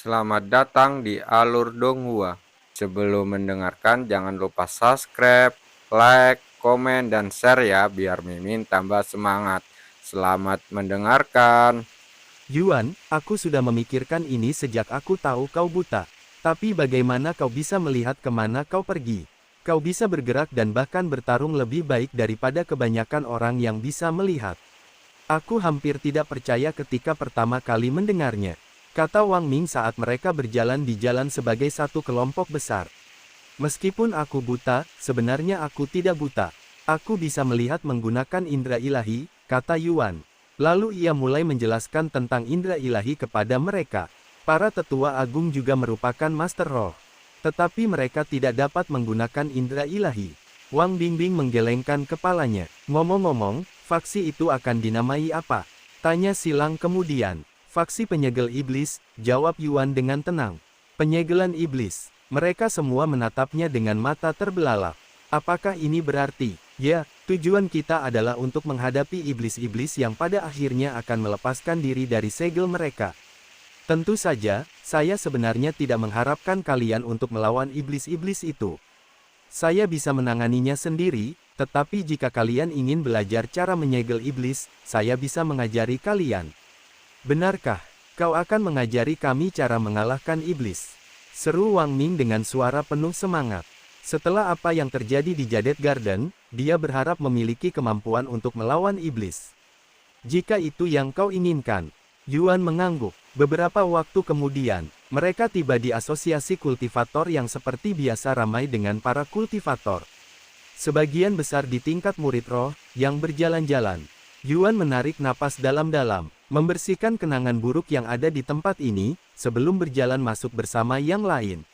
Selamat datang di Alur Donghua. Sebelum mendengarkan, jangan lupa subscribe, like, komen, dan share ya, biar Mimin tambah semangat. Selamat mendengarkan. Yuan, aku sudah memikirkan ini sejak aku tahu kau buta. Tapi bagaimana kau bisa melihat kemana kau pergi? Kau bisa bergerak dan bahkan bertarung lebih baik daripada kebanyakan orang yang bisa melihat. Aku hampir tidak percaya ketika pertama kali mendengarnya. Kata Wang Ming saat mereka berjalan di jalan sebagai satu kelompok besar. Meskipun aku buta, sebenarnya aku tidak buta. Aku bisa melihat menggunakan indera ilahi, kata Yuan. Lalu ia mulai menjelaskan tentang indera ilahi kepada mereka. Para tetua agung juga merupakan master roh. Tetapi mereka tidak dapat menggunakan indera ilahi. Wang Bingbing menggelengkan kepalanya. Ngomong-ngomong, faksi itu akan dinamai apa? Tanya Silang kemudian. Faksi penyegel iblis, jawab Yuan dengan tenang. Penyegelan iblis. Mereka semua menatapnya dengan mata terbelalak. Apakah ini berarti, ya, tujuan kita adalah untuk menghadapi iblis-iblis yang pada akhirnya akan melepaskan diri dari segel mereka? Tentu saja, saya sebenarnya tidak mengharapkan kalian untuk melawan iblis-iblis itu. Saya bisa menanganinya sendiri, tetapi jika kalian ingin belajar cara menyegel iblis, saya bisa mengajari kalian. Benarkah? Kau akan mengajari kami cara mengalahkan iblis? Seru Wang Ming dengan suara penuh semangat. Setelah apa yang terjadi di Jade Garden, dia berharap memiliki kemampuan untuk melawan iblis. Jika itu yang kau inginkan. Yuan mengangguk. Beberapa waktu kemudian, mereka tiba di asosiasi kultivator yang seperti biasa ramai dengan para kultivator. Sebagian besar di tingkat murid roh, yang berjalan-jalan. Yuan menarik napas dalam-dalam, membersihkan kenangan buruk yang ada di tempat ini, sebelum berjalan masuk bersama yang lain.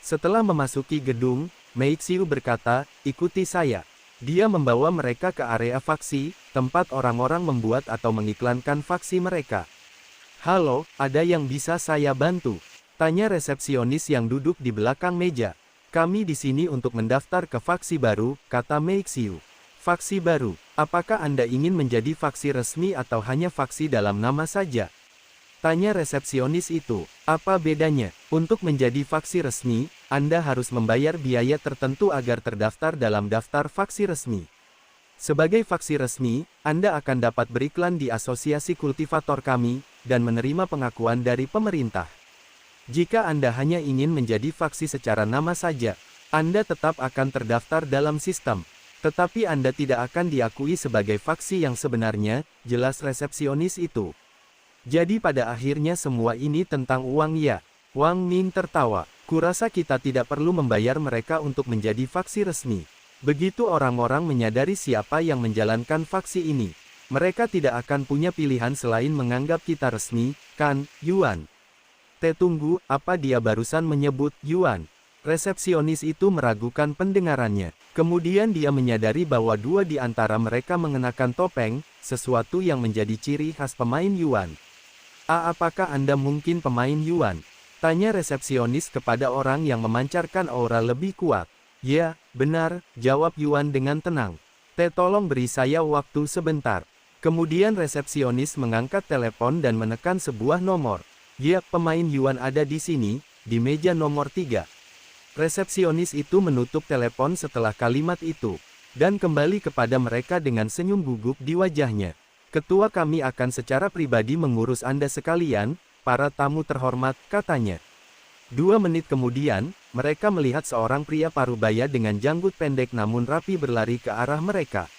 Setelah memasuki gedung, Meixiu berkata, ikuti saya. Dia membawa mereka ke area faksi, tempat orang-orang membuat atau mengiklankan faksi mereka. Halo, ada yang bisa saya bantu? Tanya resepsionis yang duduk di belakang meja. Kami di sini untuk mendaftar ke faksi baru, kata Meixiu. Faksi baru, apakah Anda ingin menjadi faksi resmi atau hanya faksi dalam nama saja? Tanya resepsionis itu. Apa bedanya? Untuk menjadi faksi resmi, Anda harus membayar biaya tertentu agar terdaftar dalam daftar faksi resmi. Sebagai faksi resmi, Anda akan dapat beriklan di asosiasi kultivator kami, dan menerima pengakuan dari pemerintah. Jika Anda hanya ingin menjadi faksi secara nama saja, Anda tetap akan terdaftar dalam sistem. Tetapi Anda tidak akan diakui sebagai faksi yang sebenarnya, jelas resepsionis itu. Jadi pada akhirnya semua ini tentang uang ya? Wang Ming tertawa. Kurasa kita tidak perlu membayar mereka untuk menjadi faksi resmi. Begitu orang-orang menyadari siapa yang menjalankan faksi ini, mereka tidak akan punya pilihan selain menganggap kita resmi, kan, Yuan? Tunggu, apa dia barusan menyebut Yuan? Resepsionis itu meragukan pendengarannya. Kemudian dia menyadari bahwa dua di antara mereka mengenakan topeng, sesuatu yang menjadi ciri khas pemain Yuan. Apakah Anda mungkin pemain Yuan? Tanya resepsionis kepada orang yang memancarkan aura lebih kuat. Ya, benar, jawab Yuan dengan tenang. Tolong beri saya waktu sebentar. Kemudian resepsionis mengangkat telepon dan menekan sebuah nomor. Ya, pemain Yuan ada di sini, di meja nomor 3. Resepsionis itu menutup telepon setelah kalimat itu, dan kembali kepada mereka dengan senyum gugup di wajahnya. Ketua kami akan secara pribadi mengurus Anda sekalian, para tamu terhormat, katanya. 2 menit kemudian, mereka melihat seorang pria parubaya dengan janggut pendek namun rapi berlari ke arah mereka.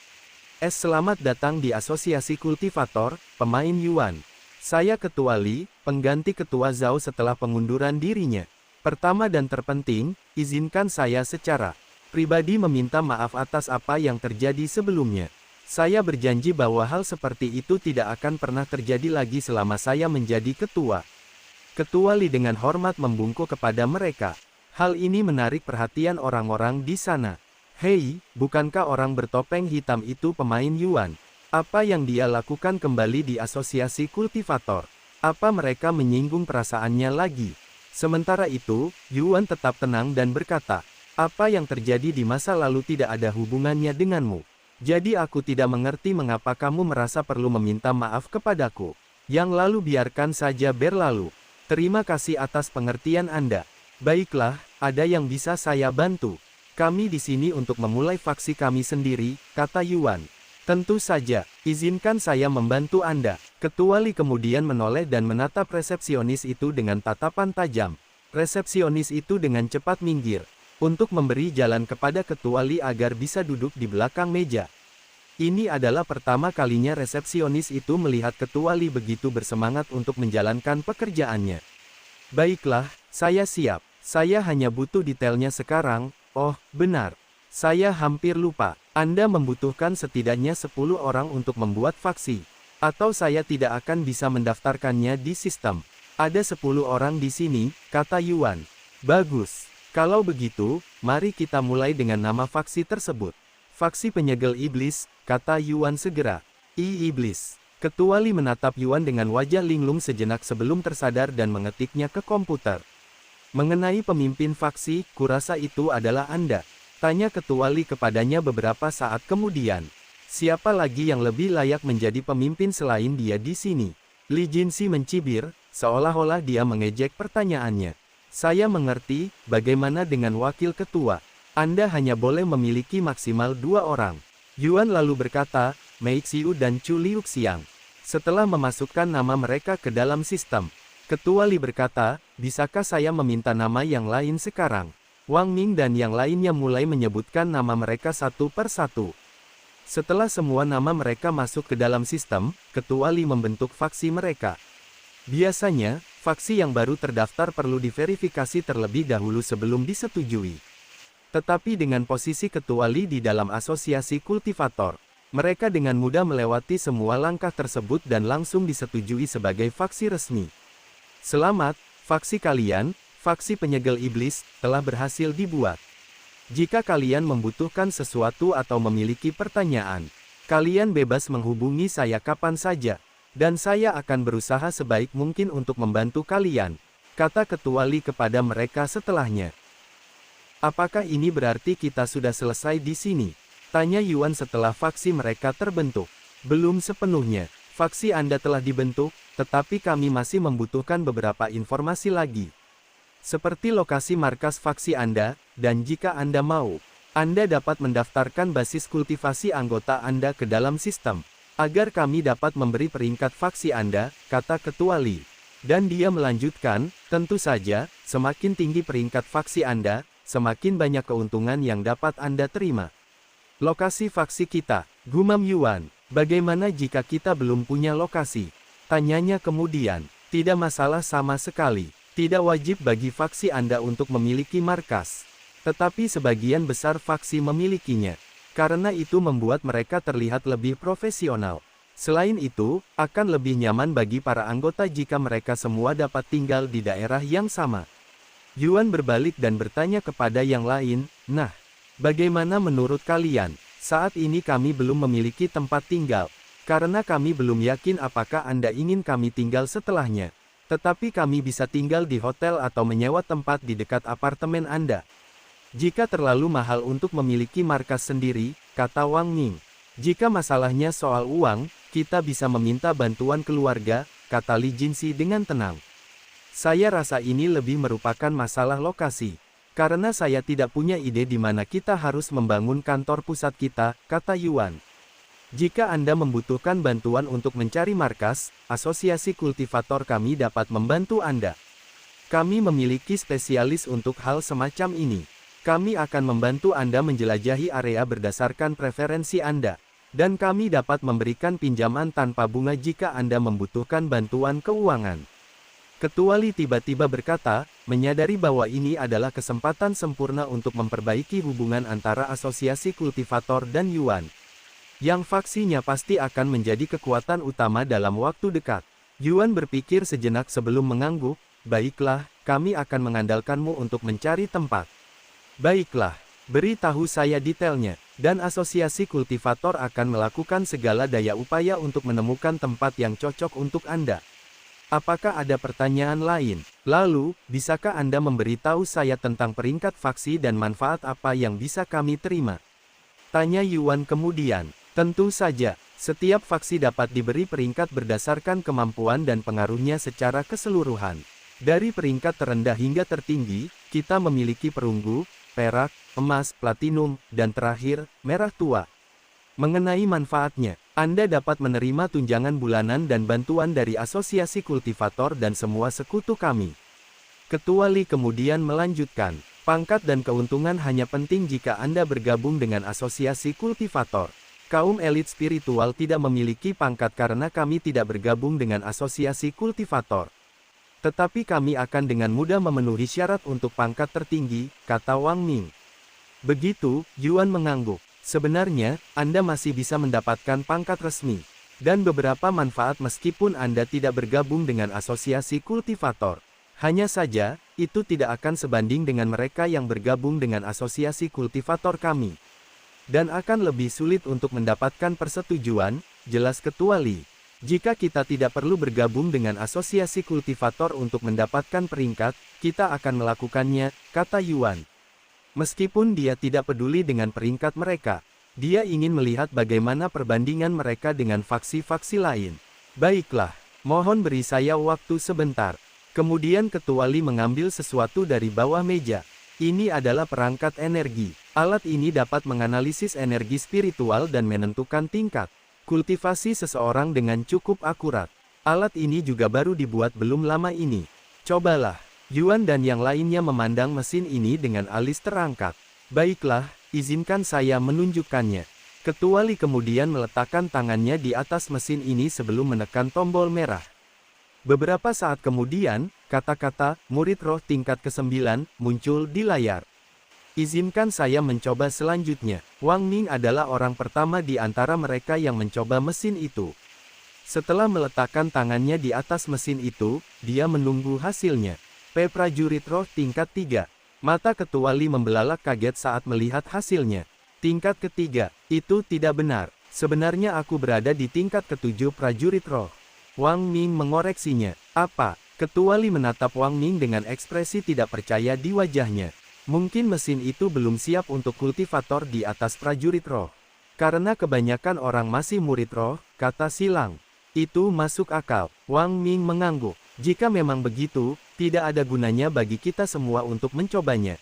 Selamat datang di asosiasi kultivator, pemain Yuan. Saya Ketua Li, pengganti Ketua Zhao setelah pengunduran dirinya. Pertama dan terpenting, izinkan saya secara pribadi meminta maaf atas apa yang terjadi sebelumnya. Saya berjanji bahwa hal seperti itu tidak akan pernah terjadi lagi selama saya menjadi ketua. Ketua Li dengan hormat membungkuk kepada mereka. Hal ini menarik perhatian orang-orang di sana. Hei, bukankah orang bertopeng hitam itu pemain Yuan? Apa yang dia lakukan kembali di asosiasi kultivator? Apa mereka menyinggung perasaannya lagi? Sementara itu, Yuan tetap tenang dan berkata, apa yang terjadi di masa lalu tidak ada hubungannya denganmu. Jadi aku tidak mengerti mengapa kamu merasa perlu meminta maaf kepadaku. Yang lalu biarkan saja berlalu. Terima kasih atas pengertian Anda. Baiklah, ada yang bisa saya bantu. Kami di sini untuk memulai faksi kami sendiri, kata Yuan. Tentu saja, izinkan saya membantu Anda. Ketua Li kemudian menoleh dan menatap resepsionis itu dengan tatapan tajam. Resepsionis itu dengan cepat minggir, untuk memberi jalan kepada Ketua Li agar bisa duduk di belakang meja. Ini adalah pertama kalinya resepsionis itu melihat Ketua Li begitu bersemangat untuk menjalankan pekerjaannya. Baiklah, saya siap. Saya hanya butuh detailnya sekarang. Oh, benar. Saya hampir lupa. Anda membutuhkan setidaknya 10 orang untuk membuat faksi. Atau saya tidak akan bisa mendaftarkannya di sistem. Ada 10 orang di sini, kata Yuan. Bagus. Kalau begitu, mari kita mulai dengan nama faksi tersebut. Faksi Penyegel Iblis, kata Yuan segera. Iblis. Ketua Li menatap Yuan dengan wajah linglung sejenak sebelum tersadar dan mengetiknya ke komputer. Mengenai pemimpin faksi, kurasa itu adalah Anda. Tanya Ketua Li kepadanya beberapa saat kemudian. Siapa lagi yang lebih layak menjadi pemimpin selain dia di sini? Li Jinsi mencibir, seolah-olah dia mengejek pertanyaannya. Saya mengerti, bagaimana dengan wakil ketua? Anda hanya boleh memiliki maksimal 2 orang. Yuan lalu berkata, Mei Xiu dan Chu Liuxiang. Setelah memasukkan nama mereka ke dalam sistem, Ketua Li berkata, bisakah saya meminta nama yang lain sekarang? Wang Ning dan yang lainnya mulai menyebutkan nama mereka satu per satu. Setelah semua nama mereka masuk ke dalam sistem, Ketua Li membentuk faksi mereka. Biasanya, faksi yang baru terdaftar perlu diverifikasi terlebih dahulu sebelum disetujui. Tetapi dengan posisi Ketua Li di dalam asosiasi kultivator, mereka dengan mudah melewati semua langkah tersebut dan langsung disetujui sebagai faksi resmi. Selamat, faksi kalian, faksi Penyegel Iblis, telah berhasil dibuat. Jika kalian membutuhkan sesuatu atau memiliki pertanyaan, kalian bebas menghubungi saya kapan saja, dan saya akan berusaha sebaik mungkin untuk membantu kalian, kata Ketua Li kepada mereka setelahnya. Apakah ini berarti kita sudah selesai di sini? Tanya Yuan setelah faksi mereka terbentuk. Belum sepenuhnya. Faksi Anda telah dibentuk, tetapi kami masih membutuhkan beberapa informasi lagi. Seperti lokasi markas faksi Anda, dan jika Anda mau, Anda dapat mendaftarkan basis kultivasi anggota Anda ke dalam sistem, agar kami dapat memberi peringkat faksi Anda, kata Ketua Li. Dan dia melanjutkan, tentu saja, semakin tinggi peringkat faksi Anda, semakin banyak keuntungan yang dapat Anda terima. Lokasi faksi kita, gumam Yuan. Bagaimana jika kita belum punya lokasi? Tanyanya kemudian. Tidak masalah sama sekali. Tidak wajib bagi faksi Anda untuk memiliki markas. Tetapi sebagian besar faksi memilikinya. Karena itu membuat mereka terlihat lebih profesional. Selain itu, akan lebih nyaman bagi para anggota jika mereka semua dapat tinggal di daerah yang sama. Yuan berbalik dan bertanya kepada yang lain, nah, bagaimana menurut kalian? Saat ini kami belum memiliki tempat tinggal, karena kami belum yakin apakah Anda ingin kami tinggal setelahnya. Tetapi kami bisa tinggal di hotel atau menyewa tempat di dekat apartemen Anda. Jika terlalu mahal untuk memiliki markas sendiri, kata Wang Ning. Jika masalahnya soal uang, kita bisa meminta bantuan keluarga, kata Li Jinsi dengan tenang. Saya rasa ini lebih merupakan masalah lokasi. Karena saya tidak punya ide di mana kita harus membangun kantor pusat kita, kata Yuan. Jika Anda membutuhkan bantuan untuk mencari markas, asosiasi kultivator kami dapat membantu Anda. Kami memiliki spesialis untuk hal semacam ini. Kami akan membantu Anda menjelajahi area berdasarkan preferensi Anda. Dan kami dapat memberikan pinjaman tanpa bunga jika Anda membutuhkan bantuan keuangan. Ketua Li tiba-tiba berkata, menyadari bahwa ini adalah kesempatan sempurna untuk memperbaiki hubungan antara asosiasi kultivator dan Yuan. Yang faksinya pasti akan menjadi kekuatan utama dalam waktu dekat. Yuan berpikir sejenak sebelum mengangguk, baiklah, kami akan mengandalkanmu untuk mencari tempat. Baiklah, beritahu saya detailnya, dan asosiasi kultivator akan melakukan segala daya upaya untuk menemukan tempat yang cocok untuk Anda. Apakah ada pertanyaan lain? Lalu, bisakah Anda memberitahu saya tentang peringkat faksi dan manfaat apa yang bisa kami terima? Tanya Yuan kemudian. Tentu saja, setiap faksi dapat diberi peringkat berdasarkan kemampuan dan pengaruhnya secara keseluruhan. Dari peringkat terendah hingga tertinggi, kita memiliki perunggu, perak, emas, platinum, dan terakhir, merah tua. Mengenai manfaatnya, Anda dapat menerima tunjangan bulanan dan bantuan dari asosiasi kultivator dan semua sekutu kami. Ketua Lee kemudian melanjutkan, pangkat dan keuntungan hanya penting jika Anda bergabung dengan asosiasi kultivator. Kaum elit spiritual tidak memiliki pangkat karena kami tidak bergabung dengan asosiasi kultivator. Tetapi kami akan dengan mudah memenuhi syarat untuk pangkat tertinggi, kata Wang Ming. Begitu, Yuan mengangguk. Sebenarnya, Anda masih bisa mendapatkan pangkat resmi, dan beberapa manfaat meskipun Anda tidak bergabung dengan asosiasi kultivator. Hanya saja, itu tidak akan sebanding dengan mereka yang bergabung dengan asosiasi kultivator kami. Dan akan lebih sulit untuk mendapatkan persetujuan, jelas Ketua Lee. Jika kita tidak perlu bergabung dengan asosiasi kultivator untuk mendapatkan peringkat, kita akan melakukannya, kata Yuan. Meskipun dia tidak peduli dengan peringkat mereka, dia ingin melihat bagaimana perbandingan mereka dengan faksi-faksi lain. Baiklah, mohon beri saya waktu sebentar. Kemudian Ketua Lee mengambil sesuatu dari bawah meja. Ini adalah perangkat energi. Alat ini dapat menganalisis energi spiritual dan menentukan tingkat kultivasi seseorang dengan cukup akurat. Alat ini juga baru dibuat belum lama ini. Cobalah. Yuan dan yang lainnya memandang mesin ini dengan alis terangkat. Baiklah, izinkan saya menunjukkannya. Ketua Lee kemudian meletakkan tangannya di atas mesin ini sebelum menekan tombol merah. Beberapa saat kemudian, kata-kata murid roh tingkat ke-9 muncul di layar. Izinkan saya mencoba selanjutnya. Wang Ming adalah orang pertama di antara mereka yang mencoba mesin itu. Setelah meletakkan tangannya di atas mesin itu, dia menunggu hasilnya. Prajurit roh tingkat 3. Mata Ketua Lee membelalak kaget saat melihat hasilnya. Tingkat ketiga, itu tidak benar. Sebenarnya aku berada di tingkat ke-7 prajurit roh. Wang Ming mengoreksinya. Apa? Ketua Lee menatap Wang Ming dengan ekspresi tidak percaya di wajahnya. Mungkin mesin itu belum siap untuk kultivator di atas prajurit roh. Karena kebanyakan orang masih murid roh, kata Silang. Itu masuk akal. Wang Ming mengangguk. Jika memang begitu, tidak ada gunanya bagi kita semua untuk mencobanya.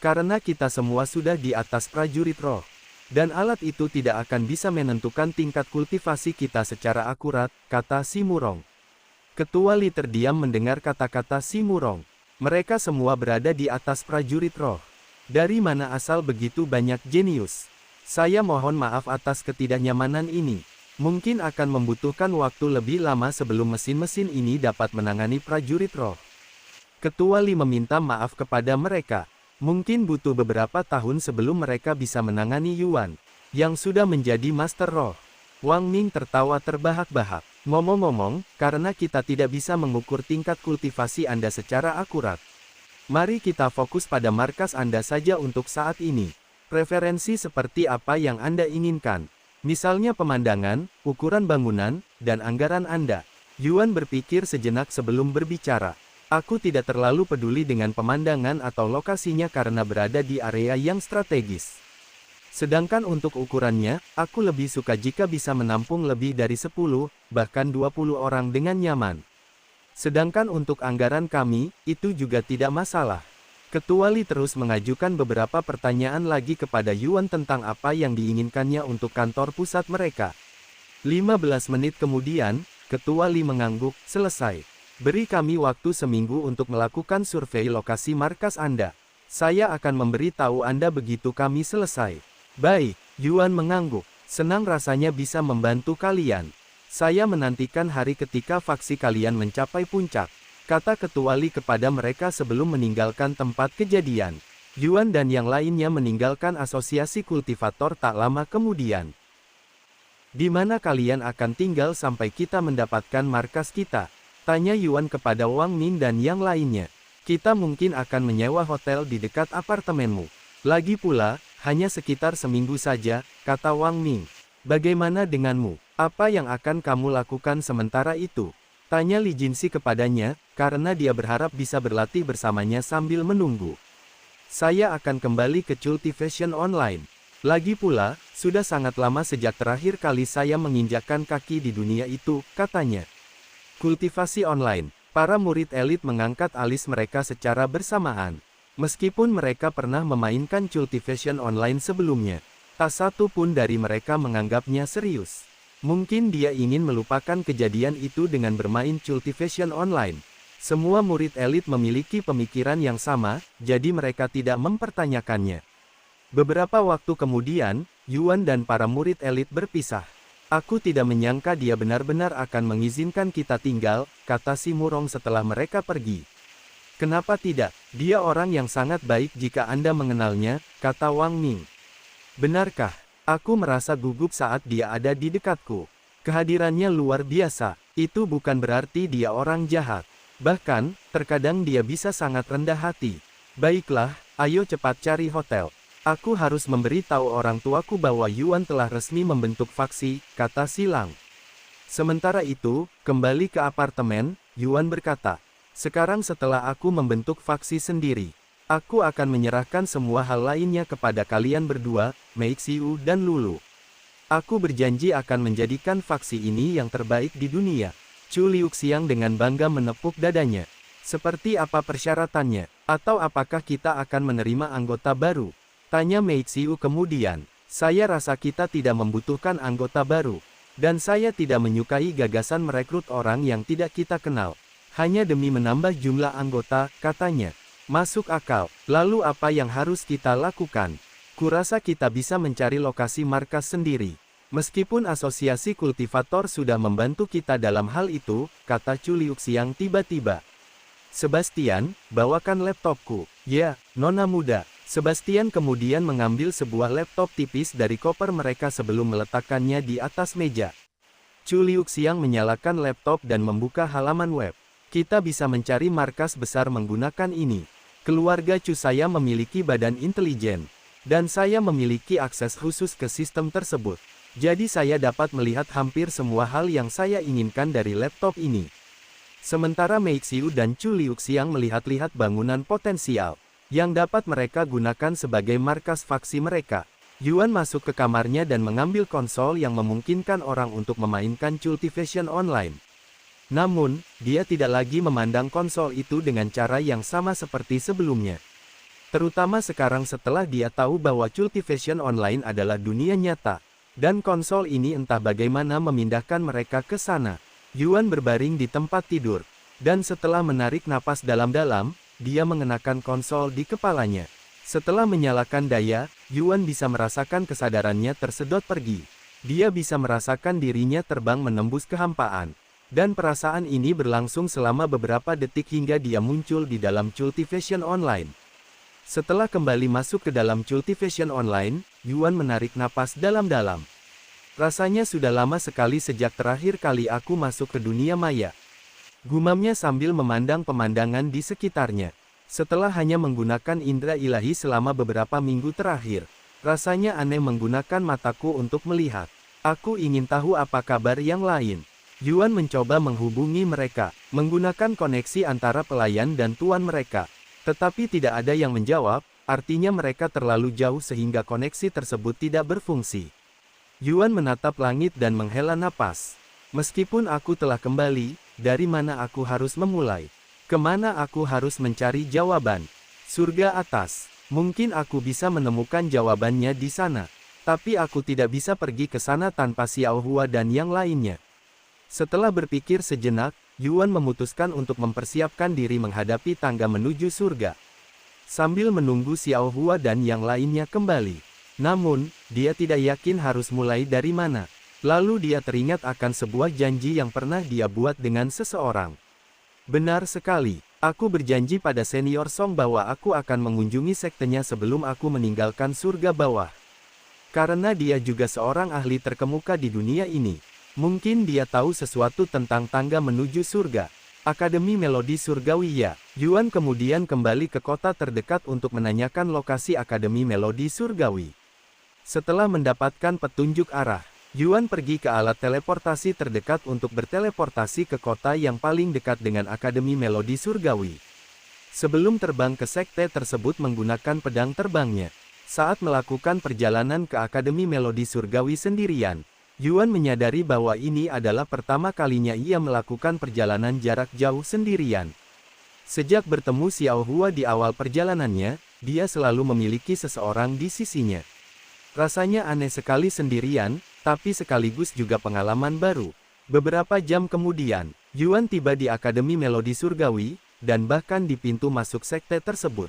Karena kita semua sudah di atas prajurit roh. Dan alat itu tidak akan bisa menentukan tingkat kultivasi kita secara akurat, kata Si Murong. Ketua Lee terdiam mendengar kata-kata Si Murong. Mereka semua berada di atas prajurit roh. Dari mana asal begitu banyak jenius? Saya mohon maaf atas ketidaknyamanan ini. Mungkin akan membutuhkan waktu lebih lama sebelum mesin-mesin ini dapat menangani prajurit roh. Ketua Lee meminta maaf kepada mereka. Mungkin butuh beberapa tahun sebelum mereka bisa menangani Yuan, yang sudah menjadi master roh. Wang Ming tertawa terbahak-bahak. Ngomong-ngomong, karena kita tidak bisa mengukur tingkat kultivasi Anda secara akurat, mari kita fokus pada markas Anda saja untuk saat ini. Preferensi seperti apa yang Anda inginkan? Misalnya pemandangan, ukuran bangunan, dan anggaran Anda. Yuan berpikir sejenak sebelum berbicara. Aku tidak terlalu peduli dengan pemandangan atau lokasinya karena berada di area yang strategis. Sedangkan untuk ukurannya, aku lebih suka jika bisa menampung lebih dari 10, bahkan 20 orang dengan nyaman. Sedangkan untuk anggaran kami, itu juga tidak masalah. Ketua Lee terus mengajukan beberapa pertanyaan lagi kepada Yuan tentang apa yang diinginkannya untuk kantor pusat mereka. 15 menit kemudian, Ketua Lee mengangguk, selesai. Beri kami waktu seminggu untuk melakukan survei lokasi markas Anda. Saya akan memberi tahu Anda begitu kami selesai. Baik, Yuan mengangguk. Senang rasanya bisa membantu kalian. Saya menantikan hari ketika faksi kalian mencapai puncak, kata Ketua Lee kepada mereka sebelum meninggalkan tempat kejadian. Yuan dan yang lainnya meninggalkan asosiasi kultivator tak lama kemudian. Di mana kalian akan tinggal sampai kita mendapatkan markas kita? Tanya Yuan kepada Wang Ming dan yang lainnya. Kita mungkin akan menyewa hotel di dekat apartemenmu. Lagi pula, hanya sekitar seminggu saja, kata Wang Ming. Bagaimana denganmu? Apa yang akan kamu lakukan sementara itu? Tanya Li Jinxi kepadanya, karena dia berharap bisa berlatih bersamanya sambil menunggu. Saya akan kembali ke Cultivation Online. Lagi pula, sudah sangat lama sejak terakhir kali saya menginjakkan kaki di dunia itu, katanya. Kultivasi online. Para murid elit mengangkat alis mereka secara bersamaan. Meskipun mereka pernah memainkan Cultivation Online sebelumnya, tak satu pun dari mereka menganggapnya serius. Mungkin dia ingin melupakan kejadian itu dengan bermain Cultivation Online. Semua murid elit memiliki pemikiran yang sama, jadi mereka tidak mempertanyakannya. Beberapa waktu kemudian, Yuan dan para murid elit berpisah. Aku tidak menyangka dia benar-benar akan mengizinkan kita tinggal, kata si Murong setelah mereka pergi. Kenapa tidak? Dia orang yang sangat baik jika Anda mengenalnya, kata Wang Ming. Benarkah? Aku merasa gugup saat dia ada di dekatku. Kehadirannya luar biasa, itu bukan berarti dia orang jahat. Bahkan, terkadang dia bisa sangat rendah hati. Baiklah, ayo cepat cari hotel. Aku harus memberitahu orang tuaku bahwa Yuan telah resmi membentuk faksi, kata Silang. Sementara itu, kembali ke apartemen, Yuan berkata, sekarang setelah aku membentuk faksi sendiri, aku akan menyerahkan semua hal lainnya kepada kalian berdua, Mei Xiu dan Lulu. Aku berjanji akan menjadikan faksi ini yang terbaik di dunia. Chu Liuxiang dengan bangga menepuk dadanya. Seperti apa persyaratannya? Atau apakah kita akan menerima anggota baru? Tanya Mei Xiu kemudian. Saya rasa kita tidak membutuhkan anggota baru. Dan saya tidak menyukai gagasan merekrut orang yang tidak kita kenal. Hanya demi menambah jumlah anggota, katanya. Masuk akal. Lalu apa yang harus kita lakukan? Kurasa kita bisa mencari lokasi markas sendiri. Meskipun asosiasi kultivator sudah membantu kita dalam hal itu, kata Chu Liuxiang tiba-tiba. Sebastian, bawakan laptopku. Ya, nona muda. Sebastian kemudian mengambil sebuah laptop tipis dari koper mereka sebelum meletakkannya di atas meja. Chu Liuxiang menyalakan laptop dan membuka halaman web. Kita bisa mencari markas besar menggunakan ini. Keluarga Chu saya memiliki badan intelijen. Dan saya memiliki akses khusus ke sistem tersebut. Jadi saya dapat melihat hampir semua hal yang saya inginkan dari laptop ini. Sementara Mei Xiu dan Chu Liuxiang melihat-lihat bangunan potensial yang dapat mereka gunakan sebagai markas faksi mereka. Yuan masuk ke kamarnya dan mengambil konsol yang memungkinkan orang untuk memainkan Cultivation Online. Namun, dia tidak lagi memandang konsol itu dengan cara yang sama seperti sebelumnya. Terutama sekarang setelah dia tahu bahwa Cultivation Online adalah dunia nyata. Dan konsol ini entah bagaimana memindahkan mereka ke sana. Yuan berbaring di tempat tidur. Dan setelah menarik napas dalam-dalam, dia mengenakan konsol di kepalanya. Setelah menyalakan daya, Yuan bisa merasakan kesadarannya tersedot pergi. Dia bisa merasakan dirinya terbang menembus kehampaan. Dan perasaan ini berlangsung selama beberapa detik hingga dia muncul di dalam Cultivation Online. Setelah kembali masuk ke dalam Cultivation Online, Yuan menarik napas dalam-dalam. Rasanya sudah lama sekali sejak terakhir kali aku masuk ke dunia maya. Gumamnya sambil memandang pemandangan di sekitarnya. Setelah hanya menggunakan indera ilahi selama beberapa minggu terakhir, rasanya aneh menggunakan mataku untuk melihat. Aku ingin tahu apa kabar yang lain. Yuan mencoba menghubungi mereka, menggunakan koneksi antara pelayan dan tuan mereka. Tetapi tidak ada yang menjawab, artinya mereka terlalu jauh sehingga koneksi tersebut tidak berfungsi. Yuan menatap langit dan menghela napas. Meskipun aku telah kembali, dari mana aku harus memulai? Kemana aku harus mencari jawaban? Surga atas. Mungkin aku bisa menemukan jawabannya di sana. Tapi aku tidak bisa pergi ke sana tanpa Xiao Hua dan yang lainnya. Setelah berpikir sejenak, Yuan memutuskan untuk mempersiapkan diri menghadapi tangga menuju surga. Sambil menunggu Xiao Hua dan yang lainnya kembali. Namun, dia tidak yakin harus mulai dari mana. Lalu dia teringat akan sebuah janji yang pernah dia buat dengan seseorang. Benar sekali, aku berjanji pada senior Song bahwa aku akan mengunjungi sektenya sebelum aku meninggalkan surga bawah. Karena dia juga seorang ahli terkemuka di dunia ini. Mungkin dia tahu sesuatu tentang tangga menuju surga. Akademi Melodi Surgawi ya. Yuan kemudian kembali ke kota terdekat untuk menanyakan lokasi Akademi Melodi Surgawi. Setelah mendapatkan petunjuk arah, Yuan pergi ke alat teleportasi terdekat untuk berteleportasi ke kota yang paling dekat dengan Akademi Melodi Surgawi. Sebelum terbang ke sekte tersebut menggunakan pedang terbangnya. Saat melakukan perjalanan ke Akademi Melodi Surgawi sendirian, Yuan menyadari bahwa ini adalah pertama kalinya ia melakukan perjalanan jarak jauh sendirian. Sejak bertemu Xiao Hua di awal perjalanannya, dia selalu memiliki seseorang di sisinya. Rasanya aneh sekali sendirian, tapi sekaligus juga pengalaman baru. Beberapa jam kemudian, Yuan tiba di Akademi Melodi Surgawi, dan bahkan di pintu masuk sekte tersebut.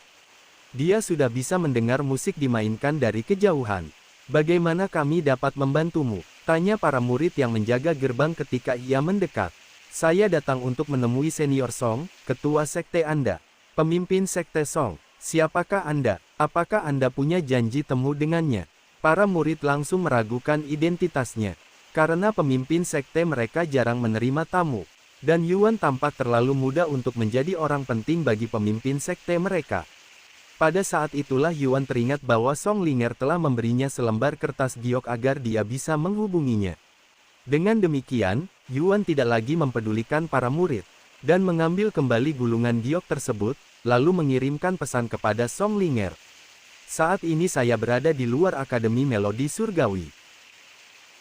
Dia sudah bisa mendengar musik dimainkan dari kejauhan. "Bagaimana kami dapat membantumu?" tanya para murid yang menjaga gerbang ketika ia mendekat. "Saya datang untuk menemui Senior Song, ketua sekte Anda." "Pemimpin sekte Song, siapakah Anda? Apakah Anda punya janji temu dengannya?" Para murid langsung meragukan identitasnya. Karena pemimpin sekte mereka jarang menerima tamu. Dan Yuan tampak terlalu muda untuk menjadi orang penting bagi pemimpin sekte mereka. Pada saat itulah Yuan teringat bahwa Song Linger telah memberinya selembar kertas giok agar dia bisa menghubunginya. Dengan demikian, Yuan tidak lagi mempedulikan para murid, dan mengambil kembali gulungan giok tersebut, lalu mengirimkan pesan kepada Song Linger. "Saat ini saya berada di luar Akademi Melodi Surgawi.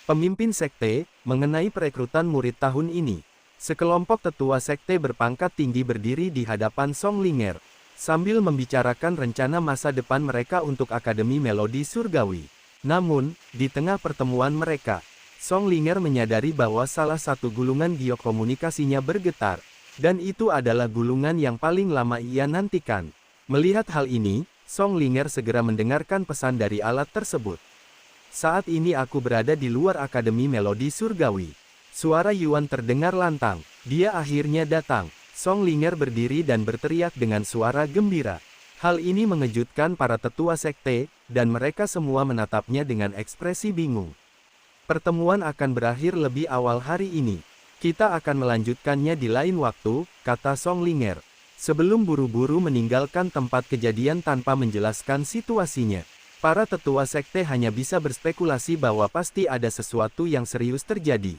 Pemimpin sekte, mengenai perekrutan murid tahun ini." Sekelompok tetua sekte berpangkat tinggi berdiri di hadapan Song Linger, sambil membicarakan rencana masa depan mereka untuk Akademi Melodi Surgawi. Namun, di tengah pertemuan mereka, Song Linger menyadari bahwa salah satu gulungan giok komunikasinya bergetar, dan itu adalah gulungan yang paling lama ia nantikan. Melihat hal ini, Song Linger segera mendengarkan pesan dari alat tersebut. "Saat ini aku berada di luar Akademi Melodi Surgawi." Suara Yuan terdengar lantang. "Dia akhirnya datang." Song Linger berdiri dan berteriak dengan suara gembira. Hal ini mengejutkan para tetua sekte, dan mereka semua menatapnya dengan ekspresi bingung. "Pertemuan akan berakhir lebih awal hari ini. Kita akan melanjutkannya di lain waktu," kata Song Linger. Sebelum buru-buru meninggalkan tempat kejadian tanpa menjelaskan situasinya. Para tetua sekte hanya bisa berspekulasi bahwa pasti ada sesuatu yang serius terjadi,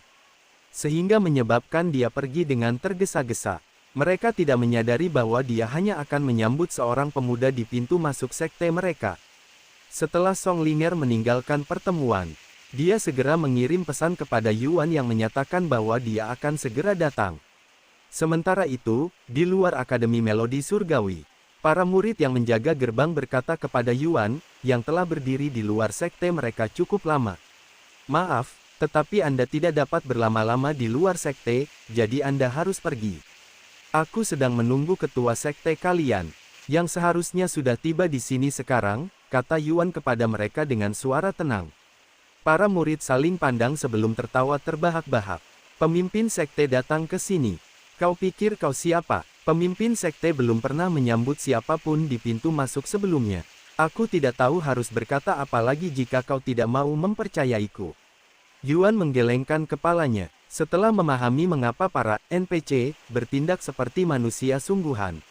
sehingga menyebabkan dia pergi dengan tergesa-gesa. Mereka tidak menyadari bahwa dia hanya akan menyambut seorang pemuda di pintu masuk sekte mereka. Setelah Song Linger meninggalkan pertemuan, dia segera mengirim pesan kepada Yuan yang menyatakan bahwa dia akan segera datang. Sementara itu, di luar Akademi Melodi Surgawi, para murid yang menjaga gerbang berkata kepada Yuan, yang telah berdiri di luar sekte mereka cukup lama. "Maaf, tetapi Anda tidak dapat berlama-lama di luar sekte, jadi Anda harus pergi. Aku sedang menunggu ketua sekte kalian, yang seharusnya sudah tiba di sini sekarang," kata Yuan kepada mereka dengan suara tenang. Para murid saling pandang sebelum tertawa terbahak-bahak. "Pemimpin sekte datang ke sini. Kau pikir kau siapa?" Pemimpin sekte belum pernah menyambut siapapun di pintu masuk sebelumnya. "Aku tidak tahu harus berkata apa lagi jika kau tidak mau mempercayaiku." Yuan menggelengkan kepalanya. Setelah memahami mengapa para NPC bertindak seperti manusia sungguhan,